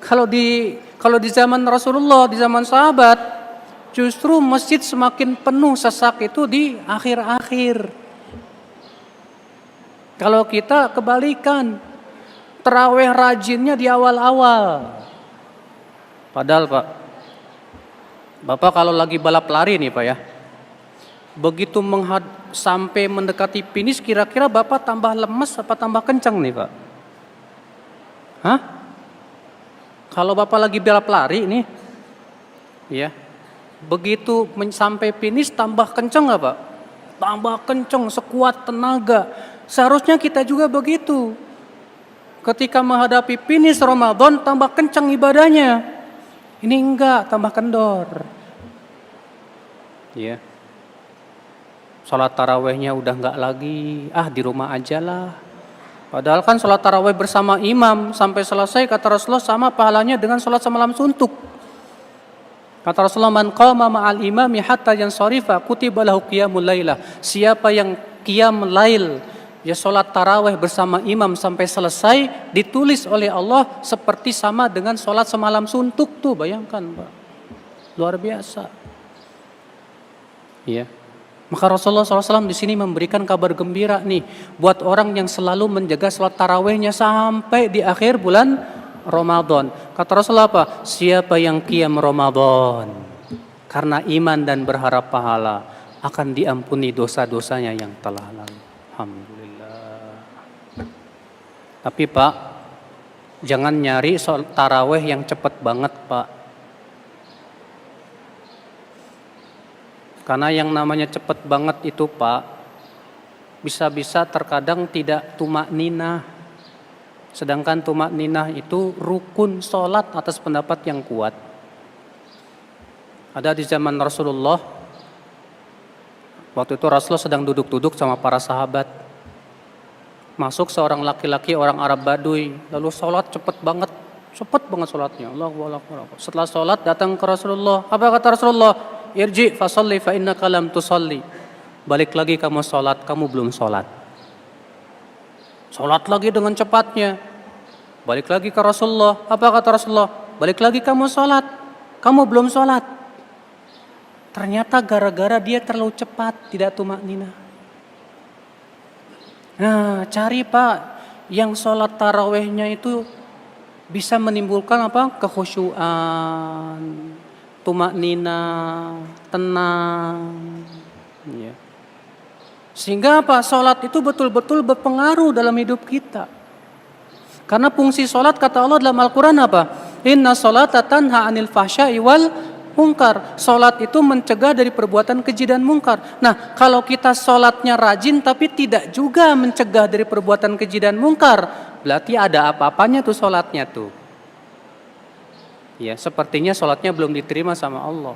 Kalau di zaman Rasulullah, di zaman sahabat, justru masjid semakin penuh sesak itu di akhir-akhir. Kalau kita kebalikan, tarawih rajinnya di awal-awal. Padahal Pak, Bapak kalau lagi balap lari nih Pak ya, begitu sampai mendekati finish, kira-kira Bapak tambah lemes apa tambah kencang nih Pak? Hah? Kalau Bapak lagi balap lari nih, ya, begitu sampai finish tambah kencang nggak Pak? Tambah kencang sekuat tenaga. Seharusnya kita juga begitu. Ketika menghadapi finish Ramadan tambah kencang ibadahnya. Ini enggak, tambah kendor. Ya. Salat tarawihnya udah enggak lagi, di rumah aja lah. Padahal kan salat tarawih bersama imam sampai selesai kata Rasulullah sama pahalanya dengan salat semalam suntuk. Kata Rasulullah, man qama ma'al imami hatta yansarifa kutiba lahu qiyamul lailah. Siapa yang qiyam lail, ya salat tarawih bersama imam sampai selesai, ditulis oleh Allah seperti sama dengan salat semalam suntuk tuh, bayangkan Pak. Luar biasa. Iya. Maka Rasulullah SAW di sini memberikan kabar gembira nih buat orang yang selalu menjaga sholat tarawehnya sampai di akhir bulan Ramadan. Kata Rasulullah apa? Siapa yang qiyam Ramadan karena iman dan berharap pahala, akan diampuni dosa-dosanya yang telah lalu. Alhamdulillah. Tapi Pak, jangan nyari sholat taraweh yang cepat banget Pak. Karena yang namanya cepat banget itu Pak, bisa-bisa terkadang tidak tumak ninah. Sedangkan tumak ninah itu rukun sholat atas pendapat yang kuat. Ada di zaman Rasulullah, waktu itu Rasulullah sedang duduk-duduk sama para sahabat. Masuk seorang laki-laki orang Arab Baduy, lalu sholat cepat banget sholatnya. Allahu Akbar. Setelah sholat datang ke Rasulullah. Apa kata Rasulullah? Irji fasalli fa innaka lam tusalli. Balik lagi kamu sholat, kamu belum sholat. Sholat lagi dengan cepatnya. Balik lagi ke Rasulullah. Apa kata Rasulullah? Balik lagi kamu sholat, kamu belum sholat. Ternyata gara-gara dia terlalu cepat, tidak tumak ninah. Nah, cari Pak yang sholat tarawehnya itu bisa menimbulkan apa? Kekhusyuan, tumak ninah, tenang. Ya. Sehingga apa? Sholat itu betul-betul berpengaruh dalam hidup kita. Karena fungsi sholat kata Allah dalam Al-Quran apa? Inna sholata tanha anil fahsya'i wal munkar. Sholat itu mencegah dari perbuatan keji dan mungkar. Nah, kalau kita sholatnya rajin tapi tidak juga mencegah dari perbuatan keji dan mungkar, berarti ada apa-apanya tuh sholatnya tuh. Ya, sepertinya sholatnya belum diterima sama Allah.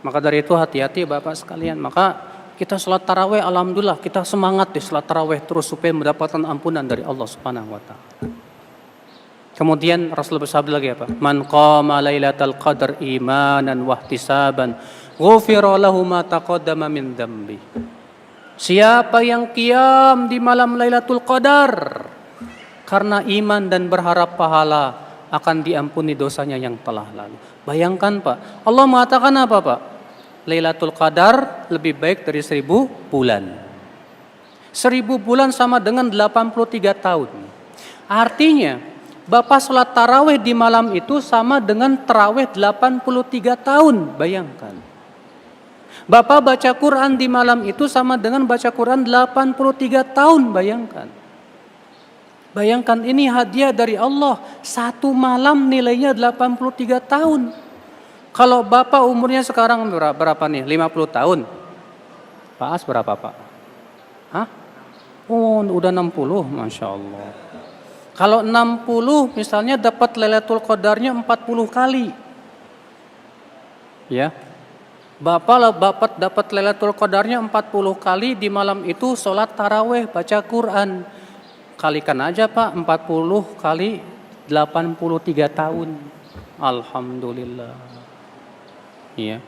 Maka dari itu hati-hati Bapak sekalian. Maka kita sholat taraweh, alhamdulillah kita semangat di sholat taraweh terus supaya mendapatkan ampunan dari Allah Subhanahu Wa Taala. Kemudian Rasulullah bersabda lagi apa? Man qama lailatal qadar imanan wahtisaban ghufira lahu ma taqaddama min dzambi. Siapa yang qiyam di malam Lailatul Qadar karena iman dan berharap pahala, akan diampuni dosanya yang telah lalu. Bayangkan Pak, Allah mengatakan apa Pak? Lailatul Qadar lebih baik dari 1000 bulan. 1000 bulan sama dengan 83 tahun. Artinya Bapak sholat taraweh di malam itu sama dengan taraweh 83 tahun. Bayangkan. Bapak baca Quran di malam itu sama dengan baca Quran 83 tahun. Bayangkan. Bayangkan ini hadiah dari Allah. Satu malam nilainya 83 tahun. Kalau Bapak umurnya sekarang berapa nih? 50 tahun. Pak As berapa Pak? Hah? Oh udah 60, Masya Allah. Kalau 60 misalnya dapat Lailatul Qadarnya 40 kali. Ya. Bapak dapat Lailatul Qadarnya 40 kali di malam itu sholat taraweh, baca Quran. Kalikan aja Pak 40 kali 83 tahun. Alhamdulillah. Iya.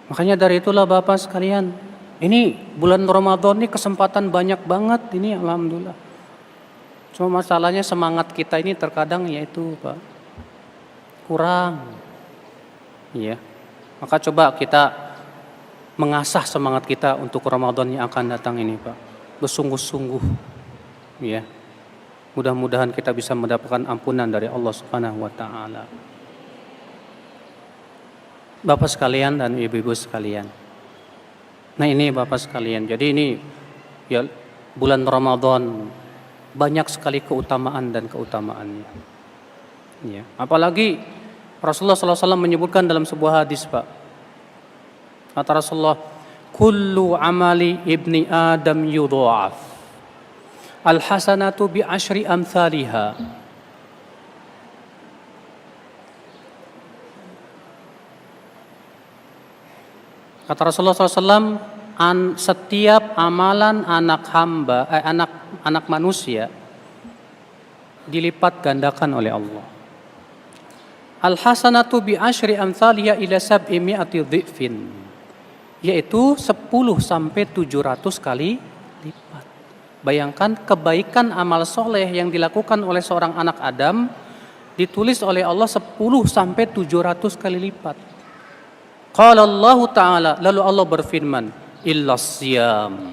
Makanya dari itulah Bapak sekalian, ini bulan Ramadan ini kesempatan banyak banget ini alhamdulillah. Cuma masalahnya semangat kita ini terkadang yaitu Pak kurang. Iya. Maka coba kita mengasah semangat kita untuk Ramadan yang akan datang ini Pak. Bersungguh-sungguh. Ya. Mudah-mudahan kita bisa mendapatkan ampunan dari Allah Subhanahu wa taala. Bapak sekalian dan ibu-ibu sekalian. Nah, ini Bapak sekalian. Jadi ini ya bulan Ramadan banyak sekali keutamaan dan keutamaannya. Ya, apalagi Rasulullah SAW menyebutkan dalam sebuah hadis, Pak. Kata Rasulullah, "Kullu amali ibni Adam yudha'af. Al-hasanatu bi asyri amthaliha." Kata Rasulullah SAW, setiap amalan anak manusia dilipat gandakan oleh Allah. Al-hasanatu bi asyri amthaliha ila sab'i mi'ati dhifin, yaitu 10 sampai 700 kali lipat. Bayangkan kebaikan amal soleh yang dilakukan oleh seorang anak Adam ditulis oleh Allah 10 sampai 700 kali lipat. Qala Allah Ta'ala, lalu Allah berfirman, illa siyam,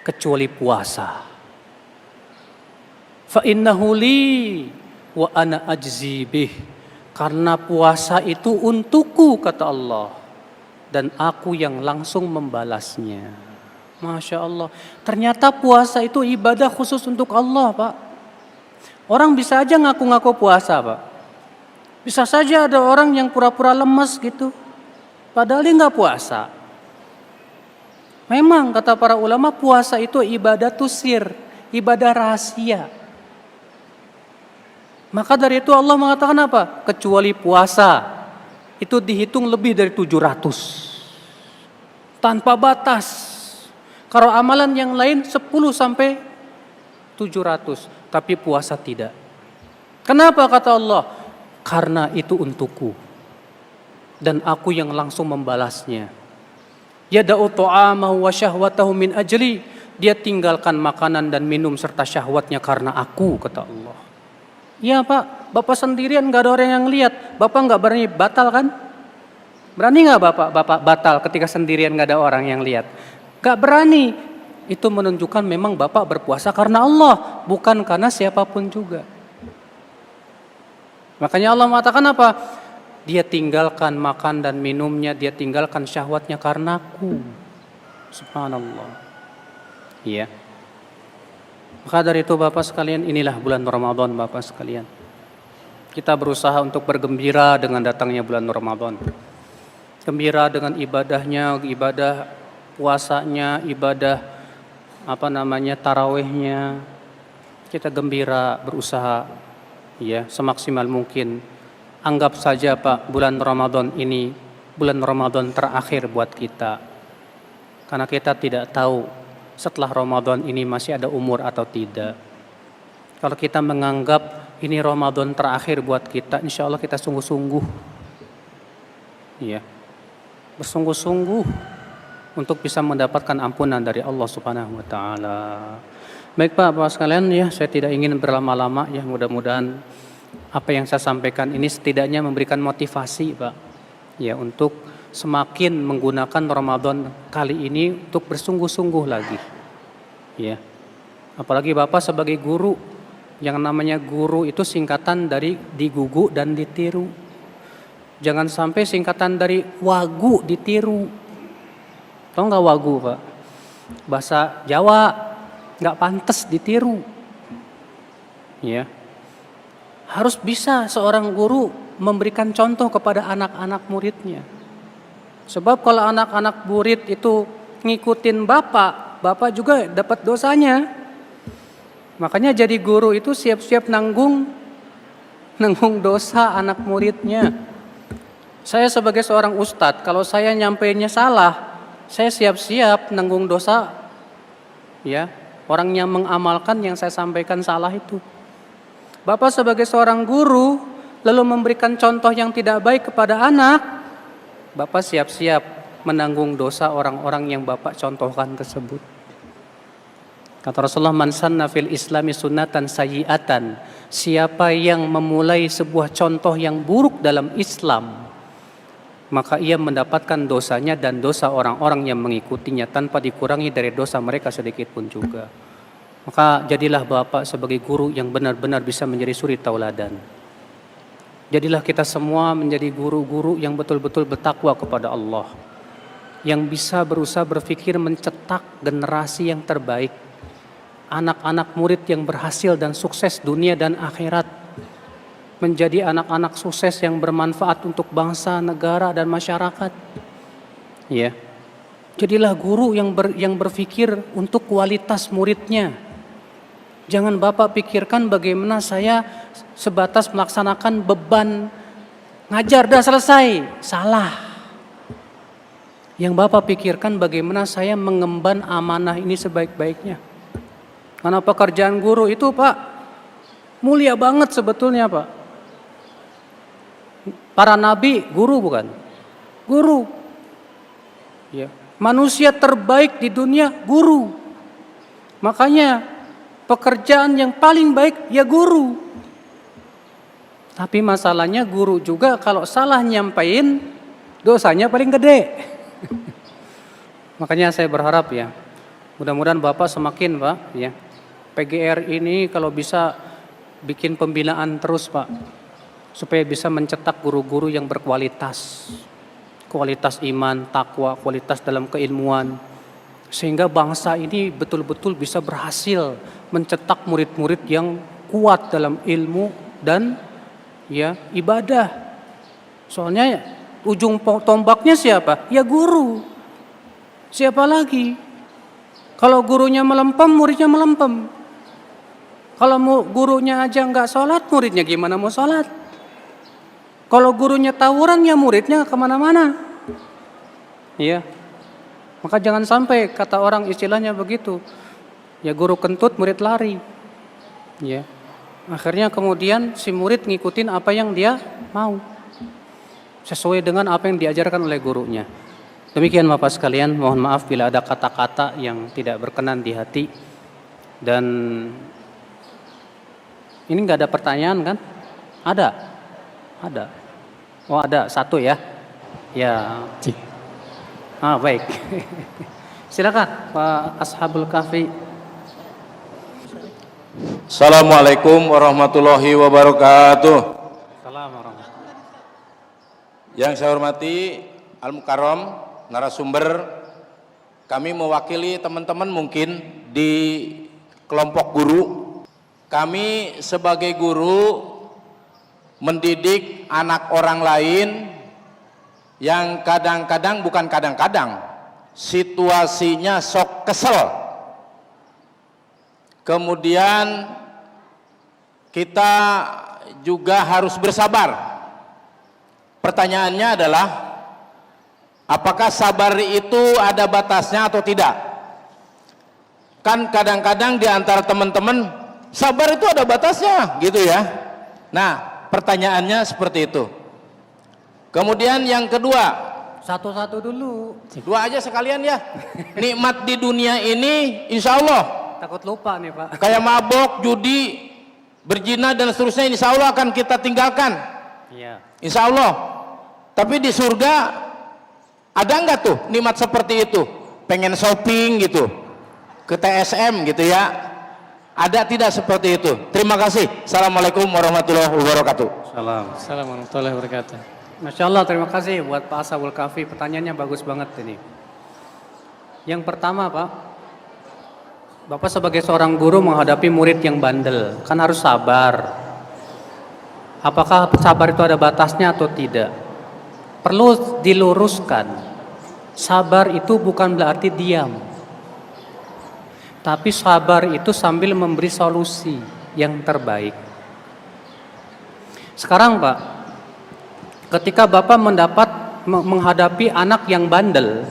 kecuali puasa. Fa innahu li wa ana ajzi bih, karena puasa itu untukku kata Allah, dan aku yang langsung membalasnya. Masya Allah, ternyata puasa itu ibadah khusus untuk Allah, Pak. Orang bisa aja ngaku-ngaku puasa, Pak. Bisa saja ada orang yang pura-pura lemes gitu, padahal dia nggak puasa. Memang kata para ulama, puasa itu ibadah tusir, ibadah rahasia. Maka dari itu Allah mengatakan apa? Kecuali puasa, itu dihitung lebih dari 700. Tanpa batas. Kalau amalan yang lain 10 sampai 700. Tapi puasa tidak. Kenapa kata Allah? Karena itu untukku. Dan aku yang langsung membalasnya. Yada'u ta'amahu wa syahwatahu min ajli. Dia tinggalkan makanan dan minum serta syahwatnya karena aku kata Allah. Iya Pak, Bapak sendirian gak ada orang yang lihat. Bapak gak berani batal kan? Berani gak Bapak batal ketika sendirian gak ada orang yang lihat? Gak berani. Itu menunjukkan memang Bapak berpuasa karena Allah, bukan karena siapapun juga. Makanya Allah mengatakan apa? Dia tinggalkan makan dan minumnya, dia tinggalkan syahwatnya karena aku. Subhanallah. Iya. Maka dari itu Bapak sekalian, inilah bulan Ramadan Bapak sekalian. Kita berusaha untuk bergembira dengan datangnya bulan Ramadan. Gembira dengan ibadahnya, ibadah puasanya, ibadah tarawihnya. Kita gembira, berusaha ya semaksimal mungkin. Anggap saja Pak, bulan Ramadan ini bulan Ramadan terakhir buat kita. Karena kita tidak tahu setelah Ramadan ini masih ada umur atau tidak. Kalau kita menganggap ini Ramadan terakhir buat kita, insya Allah kita sungguh-sungguh ya, bersungguh-sungguh untuk bisa mendapatkan ampunan dari Allah Subhanahu wa taala. Baik Pak, Bapak sekalian ya, saya tidak ingin berlama-lama ya, mudah-mudahan apa yang saya sampaikan ini setidaknya memberikan motivasi Pak ya, untuk semakin menggunakan Ramadan kali ini untuk bersungguh-sungguh lagi. Ya. Apalagi Bapak sebagai guru, yang namanya guru itu singkatan dari digugu dan ditiru. Jangan sampai singkatan dari wagu ditiru. Tahu nggak wagu Pak? Bahasa Jawa nggak pantas ditiru. Ya. Harus bisa seorang guru memberikan contoh kepada anak-anak muridnya. Sebab kalau anak-anak murid itu ngikutin bapak juga dapat dosanya. Makanya jadi guru itu siap-siap nanggung dosa anak muridnya. Saya sebagai seorang ustadz, kalau saya nyampeinnya salah, saya siap-siap nanggung dosa ya, orang yang mengamalkan yang saya sampaikan salah itu. Bapak sebagai seorang guru lalu memberikan contoh yang tidak baik kepada anak, Bapak siap-siap menanggung dosa orang-orang yang Bapak contohkan tersebut. Kata Rasulullah, man sanna fil islami sunnatan sayyi'atan, siapa yang memulai sebuah contoh yang buruk dalam Islam, maka ia mendapatkan dosanya dan dosa orang-orang yang mengikutinya tanpa dikurangi dari dosa mereka sedikit pun juga. Maka jadilah Bapak sebagai guru yang benar-benar bisa menjadi suri tauladan. Jadilah kita semua menjadi guru-guru yang betul-betul bertakwa kepada Allah, yang bisa berusaha berpikir mencetak generasi yang terbaik, anak-anak murid yang berhasil dan sukses dunia dan akhirat, menjadi anak-anak sukses yang bermanfaat untuk bangsa, negara, dan masyarakat. Ya, jadilah guru yang berpikir untuk kualitas muridnya. Jangan Bapak pikirkan bagaimana saya sebatas melaksanakan beban ngajar dah selesai. Salah. Yang Bapak pikirkan bagaimana saya mengemban amanah ini sebaik-baiknya. Karena pekerjaan guru itu Pak mulia banget sebetulnya Pak. Para nabi guru bukan? Guru. Ya. Manusia terbaik di dunia guru. Makanya pekerjaan yang paling baik ya guru. Tapi masalahnya guru juga kalau salah nyampain dosanya paling gede. Makanya saya berharap ya, mudah-mudahan Bapak semakin Pak ya. PGR ini kalau bisa bikin pembinaan terus Pak, supaya bisa mencetak guru-guru yang berkualitas. Kualitas iman, takwa, kualitas dalam keilmuan. Sehingga bangsa ini betul-betul bisa berhasil mencetak murid-murid yang kuat dalam ilmu dan ya ibadah. Soalnya ujung tombaknya siapa? Ya guru. Siapa lagi? Kalau gurunya melempem, muridnya melempem. Kalau gurunya aja nggak sholat, muridnya gimana mau sholat? Kalau gurunya tawuran, ya muridnya kemana-mana. Iya. Maka jangan sampai kata orang istilahnya begitu. Ya guru kentut, murid lari. Ya. Akhirnya kemudian si murid ngikutin apa yang dia mau. Sesuai dengan apa yang diajarkan oleh gurunya. Demikian Bapak sekalian, mohon maaf bila ada kata-kata yang tidak berkenan di hati. Dan ini nggak ada pertanyaan kan? Ada? Ada. Oh ada, satu ya? Ya. Baik. Silakan Pak Ashabul Kahfi. Assalamualaikum warahmatullahi wabarakatuh. Assalamualaikum. Yang saya hormati Al-Mukarram, narasumber, kami mewakili teman-teman mungkin di kelompok guru. Kami sebagai guru mendidik anak orang lain yang kadang-kadang, bukan kadang-kadang, situasinya sok kesel. Kemudian kita juga harus bersabar. Pertanyaannya adalah, apakah sabar itu ada batasnya atau tidak? Kan kadang-kadang di antara teman-teman, sabar itu ada batasnya, gitu ya. Nah, pertanyaannya seperti itu. Kemudian yang kedua, Satu-satu dulu. dua aja sekalian ya. Nikmat di dunia ini, insya Allah, Takut lupa nih Pak. kayak mabok, judi, berzina dan seterusnya, insya Allah akan kita tinggalkan. Iya. Insya Allah. Tapi di surga ada nggak tuh nikmat seperti itu? Pengen shopping gitu, ke TSM gitu ya? Ada tidak seperti itu? Terima kasih. Assalamualaikum warahmatullahi wabarakatuh. Assalamualaikum warahmatullahi wabarakatuh. Masya Allah, terima kasih buat Pak Ashabul Kahfi. Pertanyaannya bagus banget ini. Yang pertama Pak, Bapak sebagai seorang guru menghadapi murid yang bandel, kan harus sabar. Apakah sabar itu ada batasnya atau tidak? Perlu diluruskan. Sabar itu bukan berarti diam. Tapi sabar itu sambil memberi solusi yang terbaik. Sekarang Pak, ketika Bapak menghadapi anak yang bandel,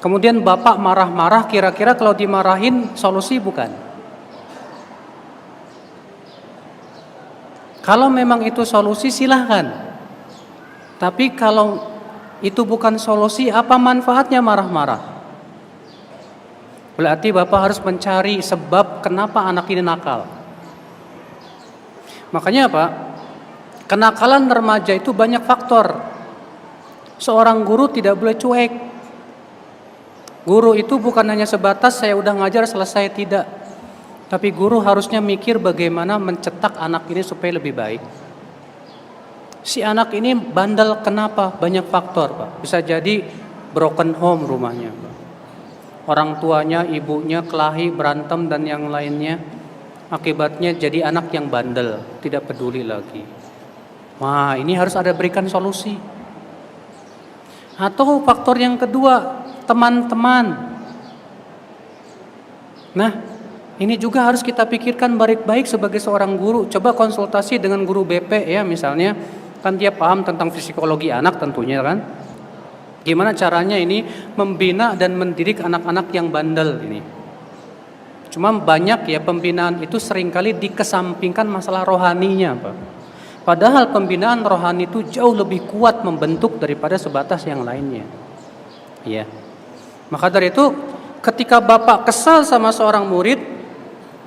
kemudian Bapak marah-marah, kira-kira kalau dimarahin solusi bukan? Kalau memang itu solusi silahkan. Tapi kalau itu bukan solusi, apa manfaatnya marah-marah? Berarti Bapak harus mencari sebab kenapa anak ini nakal. Makanya Pak, kenakalan remaja itu banyak faktor. Seorang guru tidak boleh cuek. Guru itu bukan hanya sebatas saya udah ngajar selesai, tidak. Tapi guru harusnya mikir bagaimana mencetak anak ini supaya lebih baik. Si anak ini bandel kenapa? Banyak faktor Pak. Bisa jadi broken home rumahnya Pak. Orang tuanya, ibunya kelahi, berantem dan yang lainnya. Akibatnya jadi anak yang bandel, tidak peduli lagi. Wah, ini harus ada berikan solusi. Atau faktor yang kedua, teman-teman. Nah, ini juga harus kita pikirkan baik-baik sebagai seorang guru. Coba konsultasi dengan guru BP ya misalnya. Kan dia paham tentang psikologi anak tentunya kan. Gimana caranya ini membina dan mendidik anak-anak yang bandel ini. Cuma banyak ya pembinaan itu seringkali dikesampingkan masalah rohaninya Pak. Padahal pembinaan rohani itu jauh lebih kuat membentuk daripada sebatas yang lainnya. Ya. Maka dari itu ketika Bapak kesal sama seorang murid,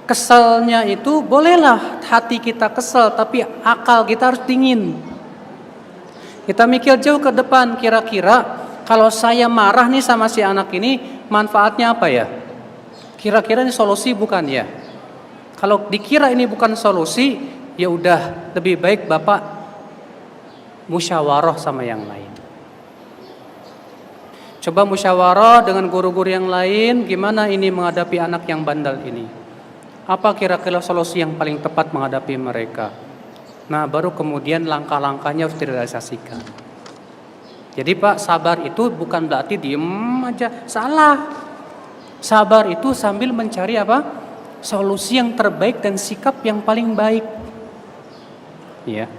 kesalnya itu bolehlah hati kita kesal, tapi akal kita harus dingin. Kita mikir jauh ke depan, kira-kira kalau saya marah nih sama si anak ini, manfaatnya apa ya? Kira-kira ini solusi bukan ya? Kalau dikira ini bukan solusi, ya udah lebih baik Bapak musyawarah sama yang lain. Coba musyawarah dengan guru-guru yang lain, gimana ini menghadapi anak yang bandel ini? Apa kira-kira solusi yang paling tepat menghadapi mereka? Nah, baru kemudian langkah-langkahnya harus direalisasikan. Jadi Pak, sabar itu bukan berarti diem aja, salah. Sabar itu sambil mencari apa? Solusi yang terbaik dan sikap yang paling baik. Ya.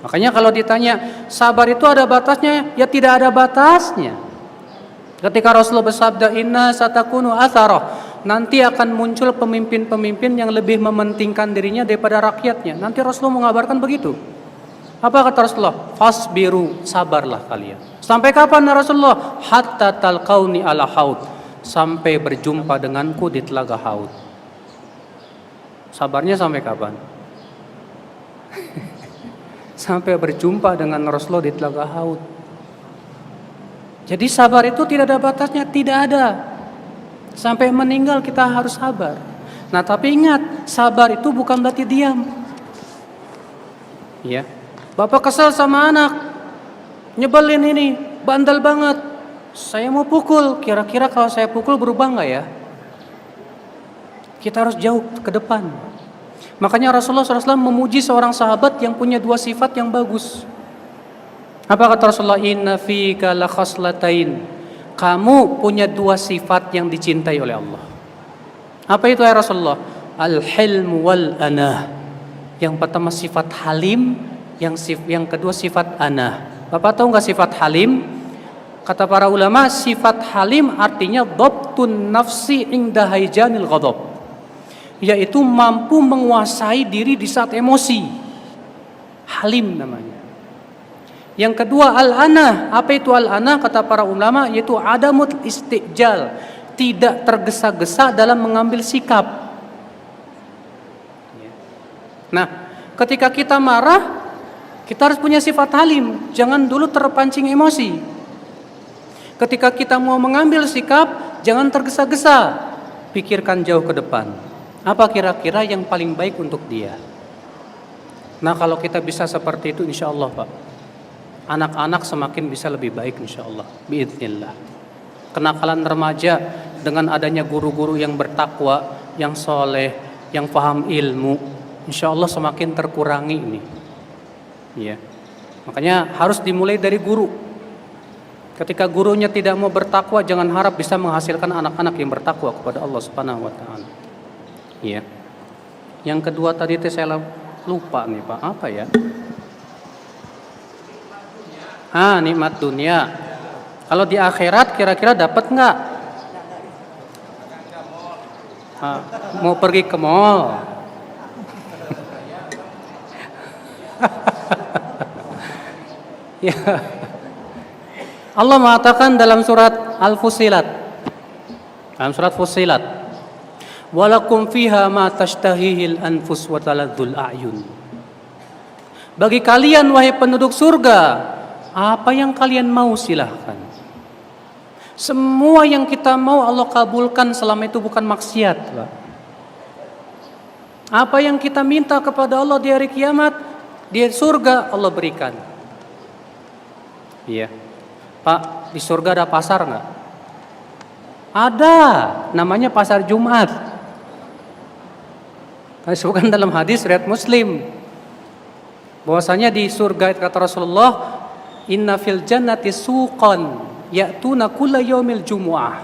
Makanya kalau ditanya, sabar itu ada batasnya? Ya tidak ada batasnya. Ketika Rasulullah bersabda, inna satakunu atharah, nanti akan muncul pemimpin-pemimpin yang lebih mementingkan dirinya daripada rakyatnya. Nanti Rasulullah mengabarkan begitu. Apa kata Rasulullah? Fasbiru, sabarlah kalian. Sampai kapan ya Rasulullah? Hatta talqauni ala haud, sampai berjumpa denganku di telaga haud. Sabarnya sampai kapan? Sampai berjumpa dengan Rasulullah di telaga haud. Jadi sabar itu tidak ada batasnya, tidak ada. Sampai meninggal kita harus sabar. Nah, tapi ingat, sabar itu bukan berarti diam. Ya. Bapak kesal sama anak, nyebelin ini, bandel banget. Saya mau pukul, kira-kira kalau saya pukul berubah enggak ya? Kita harus jauh ke depan. Makanya Rasulullah SAW memuji seorang sahabat yang punya dua sifat yang bagus. Apa kata Rasulullah? Inna fika la khaslatain. Kamu punya dua sifat yang dicintai oleh Allah. Apa itu ya Rasulullah? Al-hilm wal anah. Yang pertama sifat halim, yang kedua sifat anah. Bapak tahu nggak sifat halim? Kata para ulama, sifat halim artinya dhabtun nafsi inda haijanil ghadab, yaitu mampu menguasai diri di saat emosi. Halim namanya. Yang kedua al-anah. Apa itu al-anah? Kata para ulama, yaitu adamut istijal, tidak tergesa-gesa dalam mengambil sikap. Nah, ketika kita marah, kita harus punya sifat halim, jangan dulu terpancing emosi. Ketika kita mau mengambil sikap, jangan tergesa-gesa, pikirkan jauh ke depan. Apa kira-kira yang paling baik untuk dia? Nah, kalau kita bisa seperti itu, insya Allah Pak, anak-anak semakin bisa lebih baik insya Allah, biidznillah. Kenakalan remaja dengan adanya guru-guru yang bertakwa, yang soleh, yang paham ilmu, insya Allah semakin terkurangi ini. Ya. Makanya harus dimulai dari guru. Ketika gurunya tidak mau bertakwa, jangan harap bisa menghasilkan anak-anak yang bertakwa kepada Allah Subhanahu wa taala. Ya. Yang kedua tadi saya lupa nih Pak, apa ya? Nikmat dunia. Kalau di akhirat kira-kira dapat nggak? Mau pergi ke mall. Ya. Allah mengatakan dalam surat Al-Fussilat, walakum fiha ma tashtahihil anfus wa taladzul a'yun. Bagi kalian wahai penduduk surga, apa yang kalian mau silahkan. Semua yang kita mau Allah kabulkan selama itu bukan maksiat, Pak. Apa yang kita minta kepada Allah di hari kiamat, di surga Allah berikan. Iya. Pak, di surga ada pasar nggak? Ada, namanya pasar Jumat. Disebutkan dalam hadis riwayat Muslim, bahwasanya di surga kata Rasulullah, inna fil jannati suqan ya'tuna kulla yaumil jumu'ah.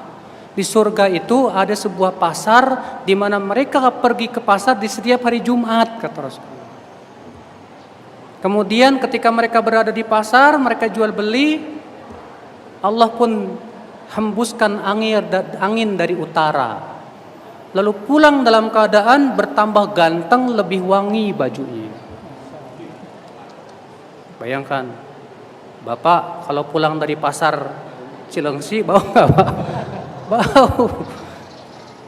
Di surga itu ada sebuah pasar di mana mereka pergi ke pasar di setiap hari Jumat, kata Rasulullah. Kemudian ketika mereka berada di pasar, mereka jual beli, Allah pun hembuskan angin dari utara. Lalu pulang dalam keadaan bertambah ganteng, lebih wangi bajunya. Bayangkan, Bapak kalau pulang dari pasar Cilengsi bau nggak Pak? Bau.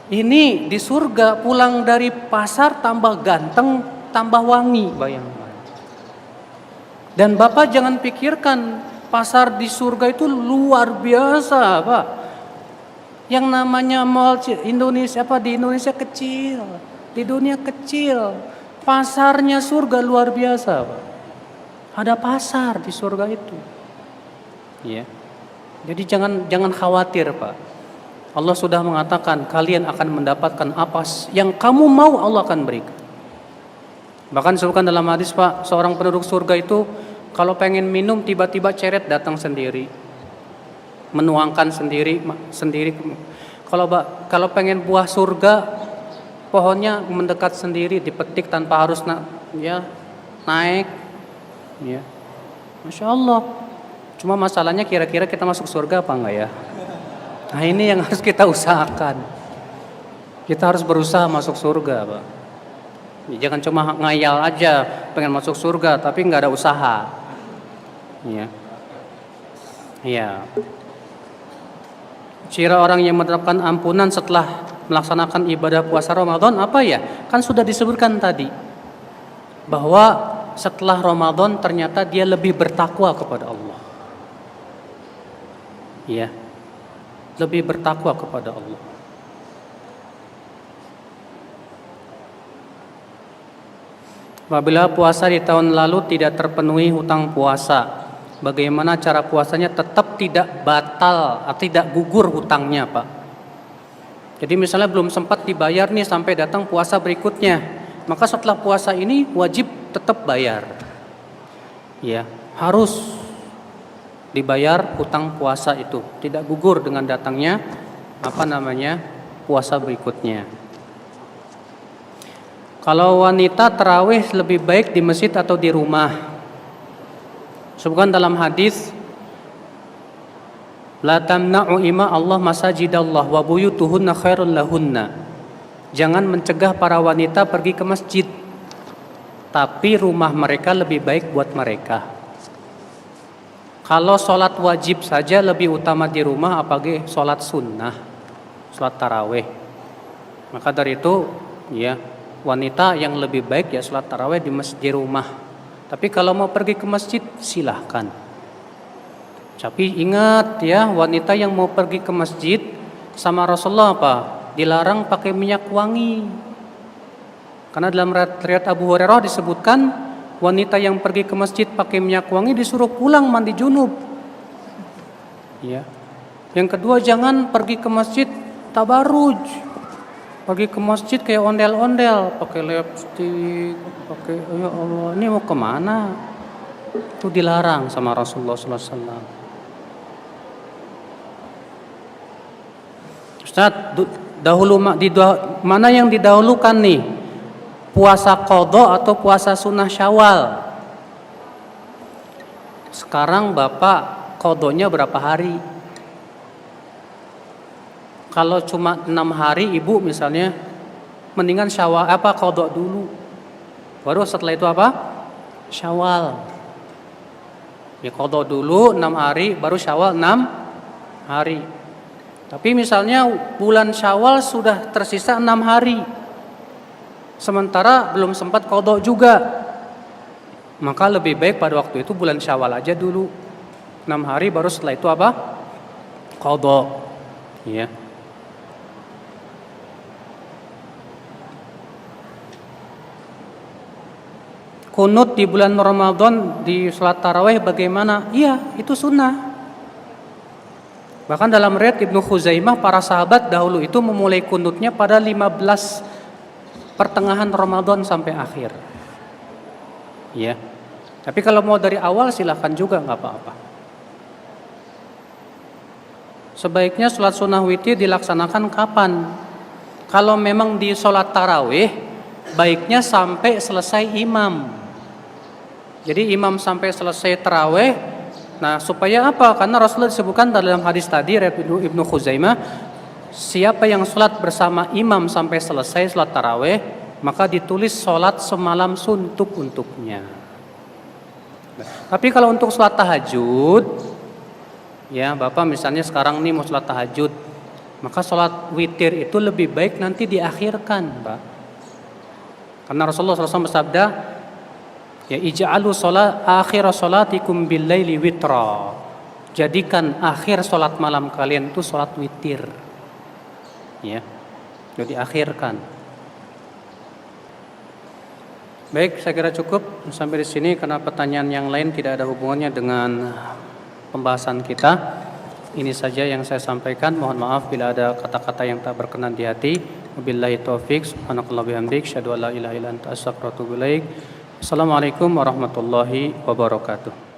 Ini di surga pulang dari pasar tambah ganteng, tambah wangi, bayangkan. Dan Bapak jangan pikirkan pasar di surga itu luar biasa, Pak. Yang namanya mall Indonesia di Indonesia kecil, di dunia kecil. Pasarnya surga luar biasa, Pak. Ada pasar di surga itu. Ya. Jadi jangan khawatir, Pak. Allah sudah mengatakan kalian akan mendapatkan apa yang kamu mau, Allah akan berikan. Bahkan disebutkan dalam hadis, Pak, seorang penduduk surga itu kalau pengen minum tiba-tiba ceret datang sendiri, menuangkan sendiri. Kalau pengen buah surga, pohonnya mendekat sendiri, dipetik tanpa harus naik. Ya, Masya Allah. Cuma masalahnya kira-kira kita masuk surga apa enggak ya? Nah ini yang harus kita usahakan. Kita harus berusaha masuk surga, Pak. Jangan cuma ngayal aja pengen masuk surga tapi nggak ada usaha. Ya. Ciri orang yang mendapatkan ampunan setelah melaksanakan ibadah puasa Ramadan apa ya? Kan sudah disebutkan tadi bahwa setelah Ramadan ternyata dia lebih bertakwa kepada Allah. Ya. Lebih bertakwa kepada Allah. Apabila puasa di tahun lalu tidak terpenuhi hutang puasa, bagaimana cara puasanya tetap tidak batal atau tidak gugur hutangnya, Pak? Jadi misalnya belum sempat dibayar nih sampai datang puasa berikutnya, maka setelah puasa ini wajib tetap bayar. Ya, harus dibayar hutang puasa itu, tidak gugur dengan datangnya puasa berikutnya. Kalau wanita tarawih lebih baik di masjid atau di rumah? Sebutkan dalam hadis, la tamna'u ima Allah masajidallah wa buyutuhunna khairul lahunna. Jangan mencegah para wanita pergi ke masjid, tapi rumah mereka lebih baik buat mereka. Kalau sholat wajib saja lebih utama di rumah, apalagi sholat sunnah, sholat tarawih. Maka dari itu, wanita yang lebih baik sholat tarawih di masjid rumah. Tapi kalau mau pergi ke masjid silahkan. Tapi ingat wanita yang mau pergi ke masjid sama Rasulullah dilarang pakai minyak wangi. Karena dalam riwayat Abu Hurairah disebutkan wanita yang pergi ke masjid pakai minyak wangi disuruh pulang mandi junub. Yang kedua, jangan pergi ke masjid tabaruj. Pergi ke masjid kayak ondel-ondel, pakai lipstik, pakai ya Allah, ini mau kemana? Itu dilarang sama Rasulullah SAW. Ustaz, mana yang didahulukan nih? Puasa qadha atau puasa sunnah Syawal? Sekarang Bapak qadhanya berapa hari? Kalau cuma 6 hari, Ibu misalnya mendingan Syawal qadha dulu. Baru setelah itu Syawal. Ya qadha dulu 6 hari, baru Syawal 6 hari. Tapi misalnya bulan Syawal sudah tersisa 6 hari. Sementara belum sempat qadha juga. Maka lebih baik pada waktu itu bulan Syawal aja dulu. 6 hari baru setelah itu qadha. Ya. Kunut di bulan Ramadan di salat tarawih bagaimana? Iya, itu sunnah. Bahkan dalam riwayat Ibnu Khuzaimah, para sahabat dahulu itu memulai kunutnya pada 15 pertengahan Ramadan sampai akhir. Ya. Tapi kalau mau dari awal silahkan juga, nggak apa-apa. Sebaiknya sholat sunnah witir dilaksanakan kapan? Kalau memang di sholat tarawih, baiknya sampai selesai imam. Jadi imam sampai selesai tarawih. Nah, supaya apa? Karena Rasulullah disebutkan dalam hadis tadi riwayat Ibnu Khuzaimah, siapa yang sholat bersama imam sampai selesai sholat tarawih, maka ditulis sholat semalam suntuk untuknya. Tapi kalau untuk sholat tahajud, Bapak misalnya sekarang nih mau sholat tahajud, maka sholat witir itu lebih baik nanti diakhirkan, Pak. Karena Rasulullah SAW bersabda, Ya, ij'alu akhir salatikum bil laili witra. Jadikan akhir salat malam kalian itu salat witir. Ya. Jadi akhirkan. Baik, saya kira cukup sampai di sini karena pertanyaan yang lain tidak ada hubungannya dengan pembahasan kita. Ini saja yang saya sampaikan. Mohon maaf bila ada kata-kata yang tak berkenan di hati. Wabillahi taufik. Subhanakallah bihamdik. Asyhadu an la ilaha illa anta astaghfiruka wa atubu ilaik. Assalamualaikum warahmatullahi wabarakatuh.